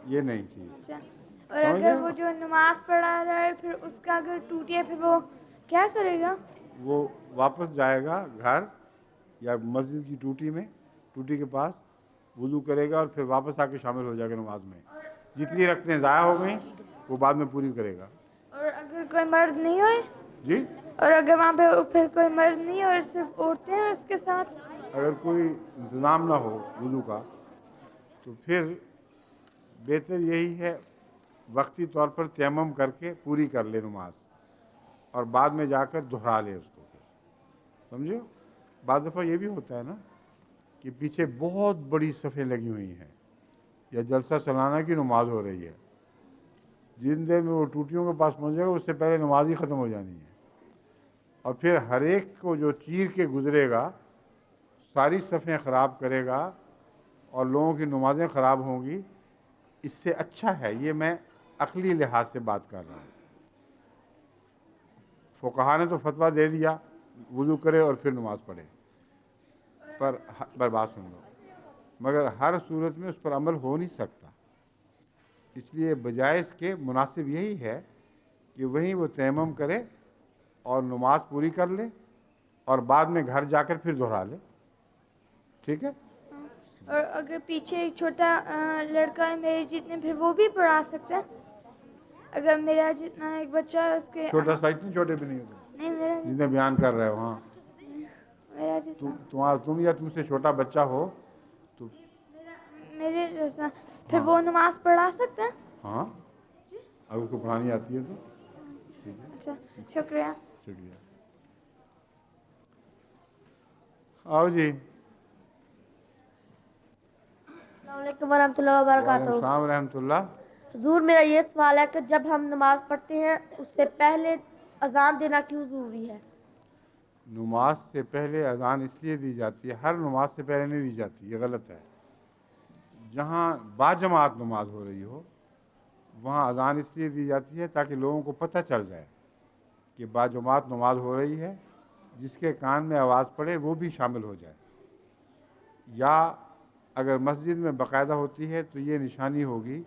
Speaker 2: یہ نہیں چاہیے.
Speaker 1: اچھا اور اگر وہ جو نماز پڑھا رہا ہے پھر اس کا اگر ٹوٹے پھر وہ کیا کرے گا؟
Speaker 2: وہ واپس جائے گا گھر یا مسجد کی ٹوٹی کے پاس وضو کرے گا اور پھر واپس آ کے شامل ہو جائے گا نماز میں. جتنی رکعتیں ضائع ہو گئیں وہ بعد میں پوری کرے گا.
Speaker 1: اور اگر کوئی مرد نہیں ہوئے
Speaker 2: جی,
Speaker 1: اور اگر وہاں پہ پھر کوئی مرد نہیں ہو اور صرف عورتیں ہیں اس کے ساتھ
Speaker 2: اگر کوئی انتظام نہ ہو وضو کا تو پھر بہتر یہی ہے وقتی طور پر تیمم کر کے پوری کر لے نماز اور بعد میں جا کر دہرا لے اس کو. سمجھو بعض دفعہ یہ بھی ہوتا ہے نا کہ پیچھے بہت بڑی صفیں لگی ہوئی ہیں یا جلسہ سالانہ کی نماز ہو رہی ہے. جن دیر میں وہ ٹوٹیوں کے پاس پہنچ جائے گا اس سے پہلے نماز ہی ختم ہو جانی ہے اور پھر ہر ایک کو جو چیر کے گزرے گا ساری صفیں خراب کرے گا اور لوگوں کی نمازیں خراب ہوں گی. اس سے اچھا ہے یہ میں عقلی لحاظ سے بات کر رہا ہوں. فقہا نے تو فتویٰ دے دیا وضو کرے اور پھر نماز پڑھے پر بات سن لو مگر ہر صورت میں اس پر عمل ہو نہیں سکتا. اس لیے بجائے اس کے مناسب یہی ہے کہ وہیں وہ تیمم کرے اور نماز پوری کر لے اور بعد میں گھر جا کر پھر دہرا لے. ٹھیک ہے.
Speaker 1: اور اگر پیچھے ایک چھوٹا لڑکا ہے میرے جتنے پھر وہ بھی پڑھا سکتا ہے؟ اگر میرا جتنا ایک بچہ ہے اس کے
Speaker 2: چھوٹا سا اتنے چھوٹے بھی نہیں ہوتے
Speaker 1: نہیں میرا
Speaker 2: جتنے بیان کر رہے ہو. ہاں
Speaker 1: میرا جتنا
Speaker 2: تم یا تم سے چھوٹا بچہ ہو تو
Speaker 1: میرے جیسا پھر وہ نماز پڑھا سکتا ہے؟
Speaker 2: ہاں اگر اس کو پڑھانی آتی ہے تو ٹھیک ہے.
Speaker 1: اچھا شکریہ.
Speaker 2: شکریہ. آؤ جی.
Speaker 7: السلام علیکم ورحمۃ اللہ
Speaker 2: وعلیکم
Speaker 7: وبرکاتہ.
Speaker 2: السلام ورحمۃ اللہ.
Speaker 7: حضور میرا یہ سوال ہے کہ جب ہم نماز پڑھتے ہیں اس سے پہلے اذان دینا کیوں ضروری ہے؟
Speaker 2: نماز سے پہلے اذان اس لیے دی جاتی ہے, ہر نماز سے پہلے نہیں دی جاتی, یہ غلط ہے. جہاں باجماعت نماز ہو رہی ہو وہاں اذان اس لیے دی جاتی ہے تاکہ لوگوں کو پتہ چل جائے کہ باجماعت نماز ہو رہی ہے, جس کے کان میں آواز پڑے وہ بھی شامل ہو جائے. یا اگر مسجد میں باقاعدہ ہوتی ہے تو یہ نشانی ہوگی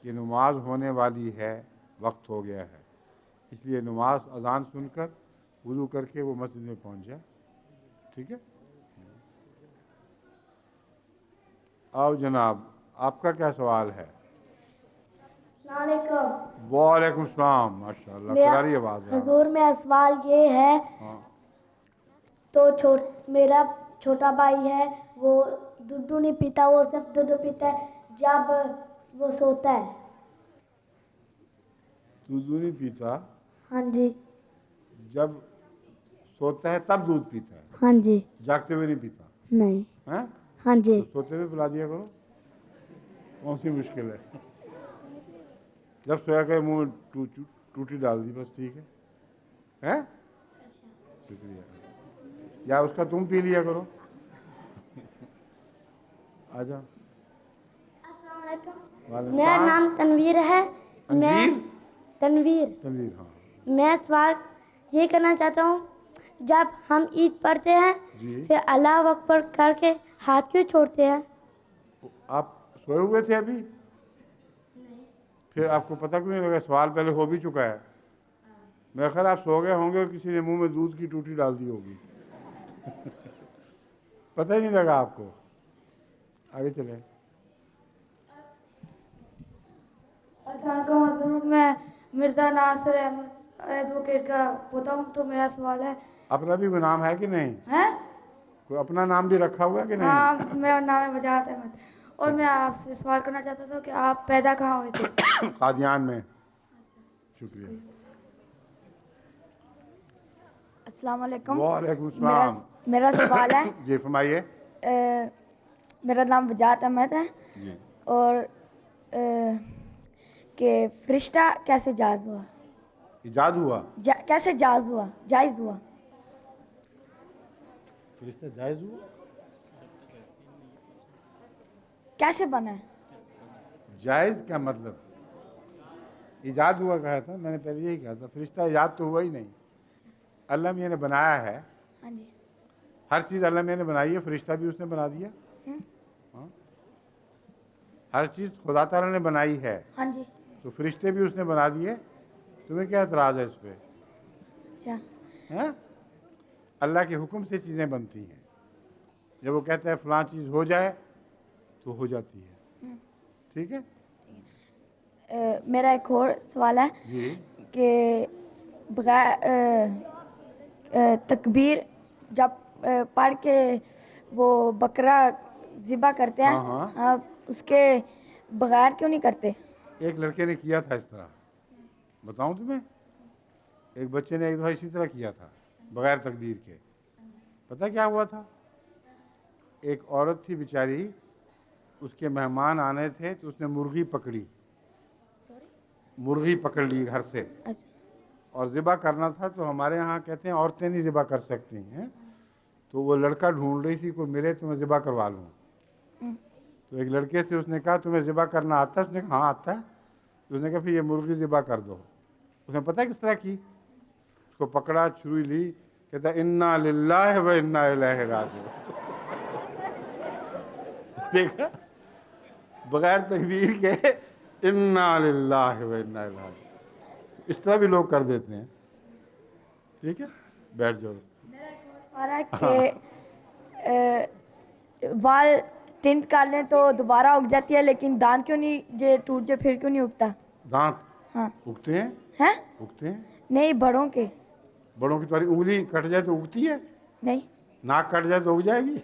Speaker 2: کہ نماز ہونے والی ہے, وقت ہو گیا ہے. اس لیے نماز اذان سن کر وضو کر کے وہ مسجد میں پہنچ جائے. ٹھیک ہے. آؤ جناب, آپ کا کیا سوال ہے؟
Speaker 7: السلام علیکم.
Speaker 2: وعلیکم السلام. ماشاء اللہ پیاری آواز ہے.
Speaker 7: حضور میرا سوال یہ ہے
Speaker 2: ہاں
Speaker 7: تو میرا چھوٹا بھائی ہے وہ دودھ نہیں پیتا, وہ صرف دودھ پیتا ہے جب وہ سوتا ہے.
Speaker 2: دودھ نہیں پیتا؟
Speaker 7: ہاں جی.
Speaker 2: جب سوتا ہے تب دودھ پیتا ہے؟
Speaker 7: ہاں جی.
Speaker 2: جاگتے ہوئے نہیں پیتا؟
Speaker 7: نہیں.
Speaker 2: ہیں؟
Speaker 7: ہاں جی.
Speaker 2: تو سوتے ہوئے پلا دیا کرو, کون سی مشکل ہے. جب سویا کرے منہ میں ٹوٹی ڈال دی بس, ٹھیک ہے. شکریہ. یا اس کا تم پی لیا کرو. آ جاؤ.
Speaker 7: السلام علیکم.
Speaker 2: وعلیکم
Speaker 7: میرا
Speaker 2: السلام.
Speaker 7: نام تنویر ہے.
Speaker 2: انجیر؟
Speaker 7: تنویر.
Speaker 2: ہاں.
Speaker 7: میں سوال یہ کرنا چاہتا ہوں جب ہم عید پڑھتے ہیں
Speaker 2: جی
Speaker 7: پھر اللہ اکبر کر کے ہاتھ کیوں چھوڑتے ہیں؟
Speaker 2: آپ سوئے ہوئے تھے ابھی؟ پھر آپ کو پتہ کیوں نہیں لگا؟ سوال پہلے ہو بھی چکا ہے. میرا خیال آپ سو گئے ہوں گے اور کسی نے منہ میں دودھ کی ٹوٹی ڈال دی ہوگی. پتہ ہی نہیں لگا آپ کو. آگے چلیں.
Speaker 1: السلام علیکم حضور, میں مرزا ناصر احمد ایڈوکیٹ کا پوتا ہوں. تو میرا سوال ہے
Speaker 2: اپنا بھی کوئی نام ہے کہ نہیں؟
Speaker 1: ہیں؟
Speaker 2: کوئی اپنا نام بھی رکھا ہوا ہے کہ نہیں؟
Speaker 1: ہاں میرا نام ہے وجاہت احمد, اور میں آپ سے سوال کرنا چاہتا تھا کہ آپ پیدا کہاں ہوئے تھے؟
Speaker 2: قادیان میں. شکریہ.
Speaker 1: السلام علیکم.
Speaker 2: وعلیکم السلام.
Speaker 1: میرا سوال ہے
Speaker 2: جی فرمائیے.
Speaker 1: میرا نام وجاہت احمد ہے
Speaker 2: جی
Speaker 1: اور کہ فرشتہ کیسے جائز ہوا؟
Speaker 2: ایجاد ہوا؟
Speaker 1: کیسے جائز ہوا؟ جائز ہوا؟
Speaker 2: فرشتہ جائز ہوا؟
Speaker 1: کیسے بنا ہے؟
Speaker 2: جائز کیا مطلب؟ ایجاد ہوا کہا تھا، میں نے پہلے یہی کہا تھا، فرشتہ ایجاد تو ہوا ہی نہیں، اللہ میاں نے بنایا ہے،
Speaker 1: ہاں جی
Speaker 2: ہر چیز اللہ میاں نے بنائی ہے، فرشتہ بھی اس نے بنا دیا، ہاں ہر چیز خدا تعالیٰ نے بنائی ہے،
Speaker 1: ہاں جی
Speaker 2: تو فرشتے بھی اس نے بنا دیے، تمہیں کیا اعتراض ہے اس پہ؟
Speaker 1: اچھا
Speaker 2: ہاں اللہ کے حکم سے چیزیں بنتی ہیں، جب وہ کہتا ہے فلاں چیز ہو جائے تو ہو جاتی ہے، ٹھیک ہے؟
Speaker 1: میرا ایک اور سوال ہے
Speaker 2: جی
Speaker 1: کہ بغیر تکبیر جب پڑھ کے وہ بکرا ذبح کرتے ہیں،
Speaker 2: ہاں ہاں
Speaker 1: اس کے بغیر کیوں نہیں کرتے؟
Speaker 2: ایک لڑکے نے کیا تھا اس طرح، بتاؤں تمہیں؟ ایک بچے نے ایک دفعہ اسی طرح کیا تھا بغیر تکبیر کے، پتہ کیا ہوا تھا؟ ایک عورت تھی بیچاری، اس کے مہمان آنے تھے تو اس نے مرغی پکڑ لی گھر سے اور ذبح کرنا تھا، تو ہمارے ہاں کہتے ہیں عورتیں نہیں ذبح کر سکتی ہیں، تو وہ لڑکا ڈھونڈ رہی تھی کوئی ملے تو میں ذبح کروا لوں، تو ایک لڑکے سے اس نے کہا تمہیں ذبح کرنا آتا ہے؟ اس نے کہا ہاں آتا ہے، تو اس نے کہا پھر یہ مرغی ذبح کر دو، اس نے پتہ کس طرح کی؟ اس کو پکڑا، چھری لی، کہتا انا للہ و انا الیہ راجعون، دیکھا بغیر تکبیر کے انا للہ و انا الیہ راجعون، اس طرح بھی لوگ کر دیتے ہیں، ٹھیک ہے؟ بیٹھ جاؤ۔
Speaker 1: میرا ایک اور سوال ہے کہ وال ٹنٹ کر لیں تو دوبارہ اگ جاتی ہے، لیکن دانت کیوں نہیں جو ٹوٹ جائے پھر کیوں نہیں اگتا؟
Speaker 2: دانت
Speaker 1: ہاں
Speaker 2: اگتے ہیں؟
Speaker 1: ہیں؟
Speaker 2: اگتے ہیں،
Speaker 1: نہیں بڑوں کے،
Speaker 2: بڑوں کی تمہاری انگلی کٹ جائے تو اگتی ہے،
Speaker 1: نہیں
Speaker 2: ناک کٹ جائے تو اگ جائے گی،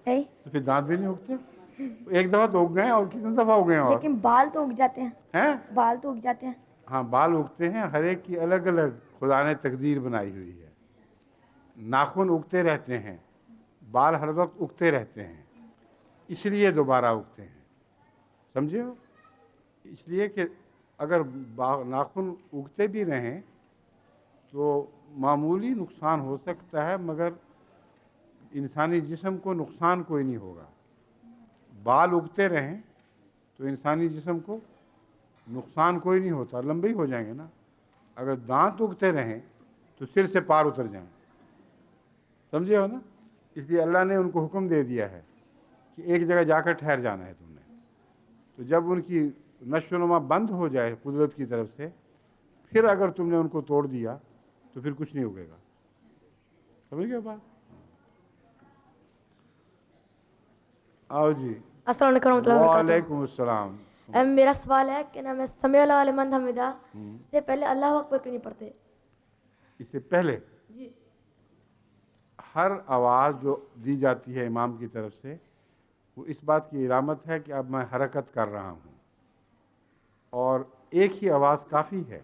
Speaker 1: نہیں،
Speaker 2: تو پھر دانت بھی نہیں اگتے، ایک دفعہ تو اگ گئے اور کتنی دفعہ اگ گئے اور
Speaker 1: لیکن بال تو اگ جاتے ہیں،
Speaker 2: ہیں؟
Speaker 1: بال تو اگ جاتے ہیں۔
Speaker 2: ہاں بال اگتے ہیں، ہر ایک کی الگ الگ خدا نے تقدیر بنائی ہوئی ہے، ناخن اگتے رہتے ہیں، بال ہر وقت اگتے رہتے ہیں، اس لیے دوبارہ اگتے ہیں، سمجھے ہو؟ اس لیے کہ اگر ناخن اگتے بھی رہیں تو معمولی نقصان ہو سکتا ہے، مگر انسانی جسم کو نقصان کوئی نہیں ہوگا، بال اگتے رہیں تو انسانی جسم کو نقصان کوئی نہیں ہوتا، لمبے ہی ہو جائیں گے نا، اگر دانت اگتے رہیں تو سر سے پار اتر جائیں، سمجھے ہو نا؟ اس لیے اللہ نے ان کو حکم دے دیا ہے کہ ایک جگہ جا کر ٹھہر جانا ہے تم نے، تو جب ان کی نشو و نما بند ہو جائے قدرت کی طرف سے، پھر اگر تم نے ان کو توڑ دیا تو پھر کچھ نہیں اگے گا، سمجھ گئے بات؟ آؤ جی،
Speaker 8: السلام علیکم ورحمۃ اللہ وبرکاتہ۔
Speaker 2: وعلیکم السلام۔
Speaker 8: میرا سوال ہے کہ نام سمیع اللہ لمن حمدہ سے پہلے اللہ اکبر کیوں نہیں پڑھتے؟
Speaker 2: اس سے پہلے
Speaker 8: جی
Speaker 2: ہر آواز جو دی جاتی ہے امام کی طرف سے وہ اس بات کی علامت ہے کہ اب میں حرکت کر رہا ہوں، اور ایک ہی آواز کافی ہے،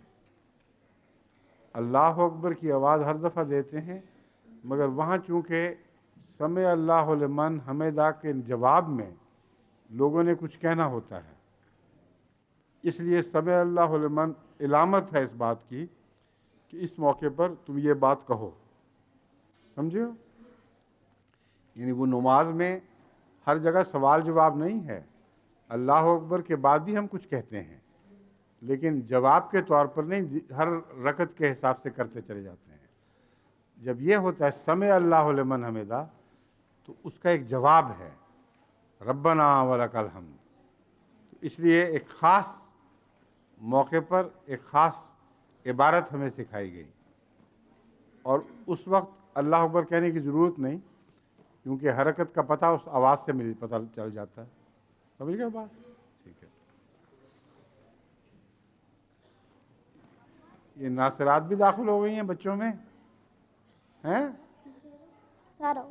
Speaker 2: اللہ اکبر کی آواز ہر دفعہ دیتے ہیں، مگر وہاں چونکہ سمع اللہ لمن حمدہ کے جواب میں لوگوں نے کچھ کہنا ہوتا ہے، اس لیے سمع اللہ لمن علامت ہے اس بات کی کہ اس موقع پر تم یہ بات کہو، سمجھے ہو؟ یعنی وہ نماز میں ہر جگہ سوال جواب نہیں ہے، اللہ اکبر کے بعد بھی ہم کچھ کہتے ہیں، لیکن جواب کے طور پر نہیں، ہر رکعت کے حساب سے کرتے چلے جاتے ہیں۔ جب یہ ہوتا ہے سمع اللہ لمن حمدہ تو اس کا ایک جواب ہے ربنا ولک الحمد، تو اس لیے ایک خاص موقع پر ایک خاص عبارت ہمیں سکھائی گئی، اور اس وقت اللہ اکبر کہنے کی ضرورت نہیں، کیونکہ حرکت کا پتہ اس آواز سے پتہ چل جاتا ہے، سمجھ گئے بات؟ ٹھیک ہے۔ یہ ناصرات بھی داخل ہو گئی ہیں بچوں میں ہیں؟
Speaker 7: سارا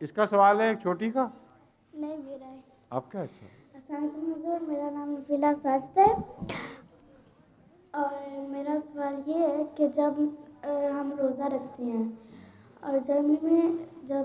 Speaker 2: اس کا سوال ہے ایک چھوٹی کا،
Speaker 7: نہیں میرا ہے۔
Speaker 2: آپ کا؟ اچھا،
Speaker 7: السلام علیکم حضور، میرا نام نفیلہ ساجد ہے، اور میرا سوال یہ ہے کہ جب ہم روزہ رکھتے ہیں اور جب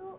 Speaker 7: 2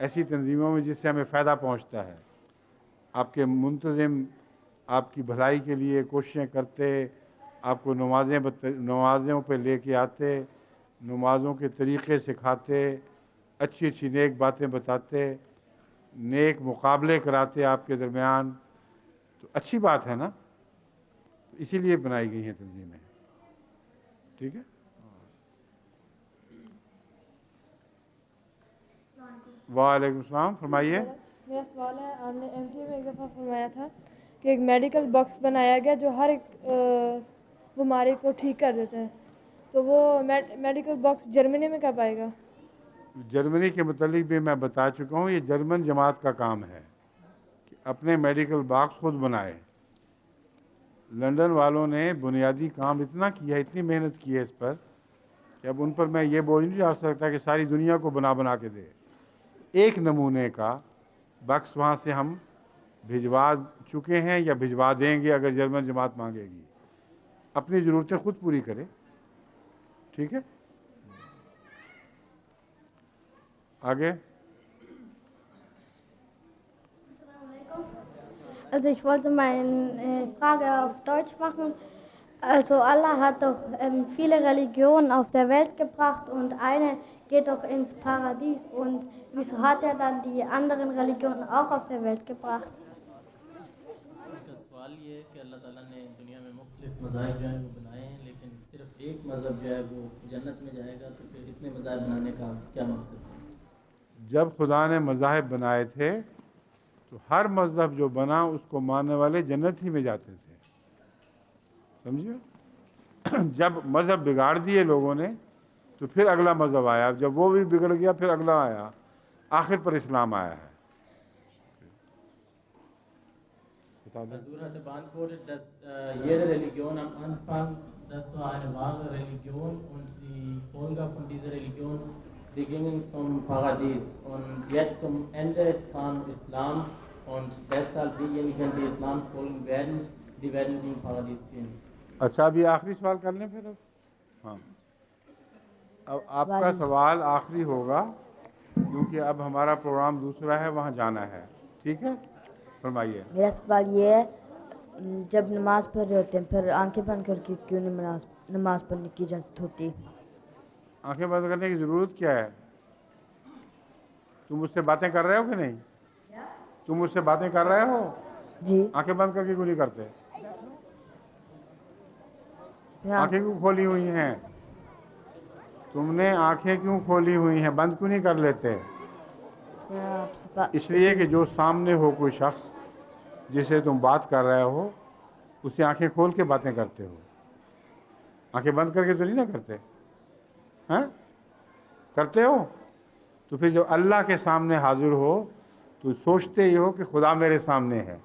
Speaker 2: ایسی تنظیموں میں جس سے ہمیں فائدہ پہنچتا ہے. آپ کے منتظم آپ کی بھلائی کے لیے کوششیں کرتے, آپ کو نمازوں پہ لے کے آتے, نمازوں کے طریقے سکھاتے, اچھی اچھی نیک باتیں بتاتے, نیک مقابلے کراتے آپ کے درمیان, تو اچھی بات ہے نا. اسی لیے بنائی گئی ہیں تنظیمیں. ٹھیک ہے. وعلیکم السلام, فرمائیے.
Speaker 9: میرا سوال ہے, آپ نے ایم ٹی میں ایک دفعہ فرمایا تھا کہ ایک میڈیکل باکس بنایا گیا جو ہر ایک بیماری کو ٹھیک کر دیتا ہے, تو وہ میڈیکل باکس جرمنی میں کب آئے گا؟
Speaker 2: جرمنی کے متعلق بھی میں بتا چکا ہوں, یہ جرمن جماعت کا کام ہے کہ اپنے میڈیکل باکس خود بنائے. لندن والوں نے بنیادی کام اتنا کیا, اتنی محنت کی ہے اس پر کہ اب ان پر میں یہ بوجھ نہیں ڈال سکتا کہ ساری دنیا کو بنا کے دے. ایک نمونے کا باکس وہاں سے ہم بھجوا چکے ہیں یا بھجوا دیں گے اگر جرمن جماعت مانگے گی. اپنی ضرورتیں خود پوری کرے. ٹھیک ہے. آگے.
Speaker 7: Also ich wollte meine Frage auf Deutsch machen. Also Allah hat doch viele Religionen auf der Welt gebracht und eine geht doch ins Paradies. Und wieso hat er dann die anderen Religionen auch auf der Welt gebracht?
Speaker 10: کا سوال یہ ہے کہ اللہ تعالیٰ نے دنیا میں مختلف مذاہب جو ہیں وہ بنائے ہیں, لیکن صرف ایک مذہب جو ہے وہ جنت میں جائے گا, تو پھر اتنے مذاہب بنانے کا کیا مقصد ہے؟
Speaker 2: جب خدا نے مذاہب بنائے تھے تو ہر مذہب جو بنا اس کو ماننے والے جنت ہی میں جاتے تھے. سمجھے؟ جب مذہب بگاڑ دیے لوگوں نے تو پھر اگلا مذہب آیا, جب وہ بھی بگڑ گیا پھر اگلا آیا, آخر پر اسلام آیا ہے.
Speaker 10: Azur hatte beantwortet, dass jede Religion am Anfang, das war eine wahre Religion und die Folger von dieser Religion, die gingen zum Paradies. Und jetzt zum Ende kam Islam und deshalb diejenigen, die Islam folgen werden, die werden im Paradies gehen.
Speaker 2: اچھا, ابھی آخری سوال کر لیں پھر. ہاں, اب آپ کا سوال آخری ہوگا کیونکہ اب ہمارا پروگرام دوسرا ہے, وہاں جانا ہے. ٹھیک ہے, فرمائیے.
Speaker 8: میرا سوال یہ ہے, جب نماز پڑھ رہے ہوتے ہیں پھر آنکھیں بند کر کے کیوں نہیں نماز پڑھنے کی اجازت ہوتی؟
Speaker 2: آنکھیں بند کرنے کی ضرورت کیا ہے؟ تم مجھ سے باتیں کر رہے ہو کہ نہیں؟ تم مجھ سے باتیں کر رہے ہو؟
Speaker 8: جی.
Speaker 2: آنکھیں بند کر کے کیوں نہیں کرتے؟ آنکھیں کیوں کھولی ہوئی ہیں؟ تم نے آنکھیں کیوں کھولی ہوئی ہیں, بند کیوں نہیں کر لیتے؟ اس لیے کہ جو سامنے ہو کوئی شخص جسے تم بات کر رہے ہو اسے آنکھیں کھول کے باتیں کرتے ہو, آنکھیں بند کر کے تو نہیں نا کرتے. ہاں, کرتے ہو. تو پھر جب اللہ کے سامنے حاضر ہو تو سوچتے ہی ہو کہ خدا میرے سامنے ہے.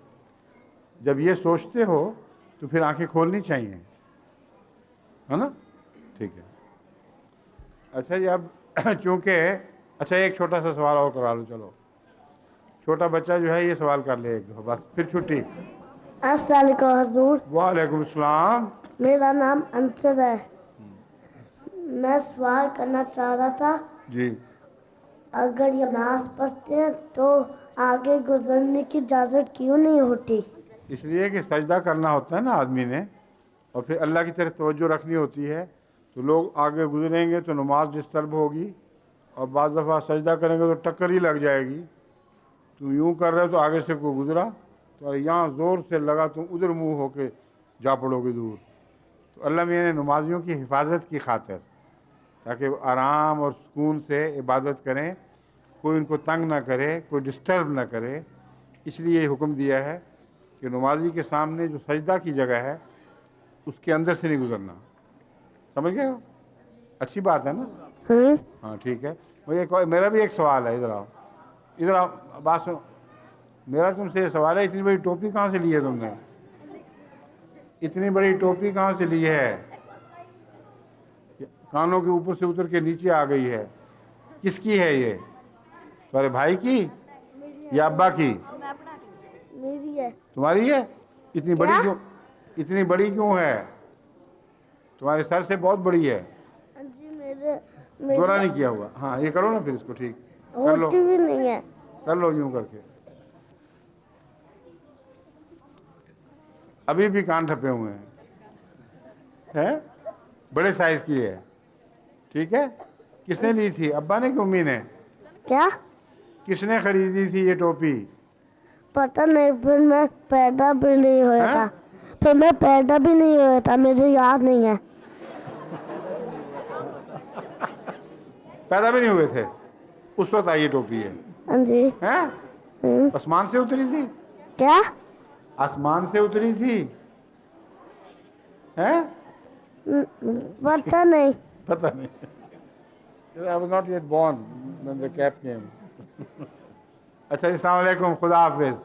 Speaker 2: جب یہ سوچتے ہو تو پھر آنکھیں کھولنی چاہیے, ہے نا. ٹھیک ہے. اچھا جی, اب چونکہ اچھا ایک چھوٹا سا سوال اور کرا لو. چلو, چھوٹا بچہ جو ہے یہ سوال کر لے ایک دفعہ, بس پھر چھٹی.
Speaker 11: السلام علیکم حضور.
Speaker 2: وعلیکم السلام.
Speaker 11: میرا نام انصر ہے. میں سوال کرنا چاہ رہا تھا.
Speaker 2: جی.
Speaker 11: اگر یہ نماز پڑھتے ہیں تو آگے گزرنے کی اجازت کیوں نہیں ہوتی؟
Speaker 2: اس لیے کہ سجدہ کرنا ہوتا ہے نا آدمی نے, اور پھر اللہ کی طرف توجہ رکھنی ہوتی ہے, تو لوگ آگے گزریں گے تو نماز ڈسٹرب ہوگی, اور بعض دفعہ سجدہ کریں گے تو ٹکر ہی لگ جائے گی. تم یوں کر رہے ہو تو آگے سے کوئی گزرا تو یہاں زور سے لگا, تم ادھر منہ ہو کے جا پڑو گے دور. تو اللہ میاں نے نمازیوں کی حفاظت کی خاطر, تاکہ وہ آرام اور سکون سے عبادت کریں, کوئی ان کو تنگ نہ کرے, کوئی ڈسٹرب نہ کرے, اس لیے یہ حکم دیا ہے کہ نمازی کے سامنے جو سجدہ کی جگہ ہے اس کے اندر سے نہیں گزرنا. سمجھ گئے ہو؟ اچھی بات ہے نا. ہاں ٹھیک ہے. میرا بھی ایک سوال ہے, ادھر آؤ, ادھر آؤ, بات سنو. میرا تم سے یہ سوال ہے, اتنی بڑی ٹوپی کہاں سے لی ہے تم نے؟ اتنی بڑی ٹوپی کہاں سے لی ہے؟ کانوں کے اوپر سے اتر کے نیچے آ گئی ہے. کس کی ہے یہ؟ تمہارے بھائی کی یا ابا کی؟
Speaker 11: میری ہے.
Speaker 2: تمہاری ہے؟ اتنی بڑی کیوں, اتنی بڑی کیوں ہے؟ تمہارے سر سے بہت بڑی ہے.
Speaker 11: جی میرے
Speaker 2: دورہ نہیں کیا ہوا. ہاں یہ کرو نا پھر اس کو. ٹھیک. کر لو
Speaker 11: ہوتی بھی نہیں ہے.
Speaker 2: کر لو یوں کر کے. ابھی بھی کان ٹھپے ہوئے ہیں. بڑے سائز کی ہے. ٹھیک ہے. کس نے لی تھی, ابا نے کہ امی نے؟
Speaker 11: کیا
Speaker 2: کس نے خریدی تھی یہ ٹوپی؟
Speaker 11: پتہ نہیں, پھر میں پیدا بھی نہیں ہوا تھا. پھر میں پیدا بھی نہیں ہوا تھا, مجھے یاد نہیں ہے.
Speaker 2: پیدا بھی نہیں ہوئے تھے اس وقت آئی ٹوپی ہے.
Speaker 11: ہاں جی.
Speaker 2: آسمان سے اتری تھی؟
Speaker 11: کیا
Speaker 2: آسمان سے اتری تھی؟
Speaker 11: پتہ نہیں.
Speaker 2: پتہ نہیں. I was not yet born when the cap came. اچھا, السلام علیکم, خدا حافظ.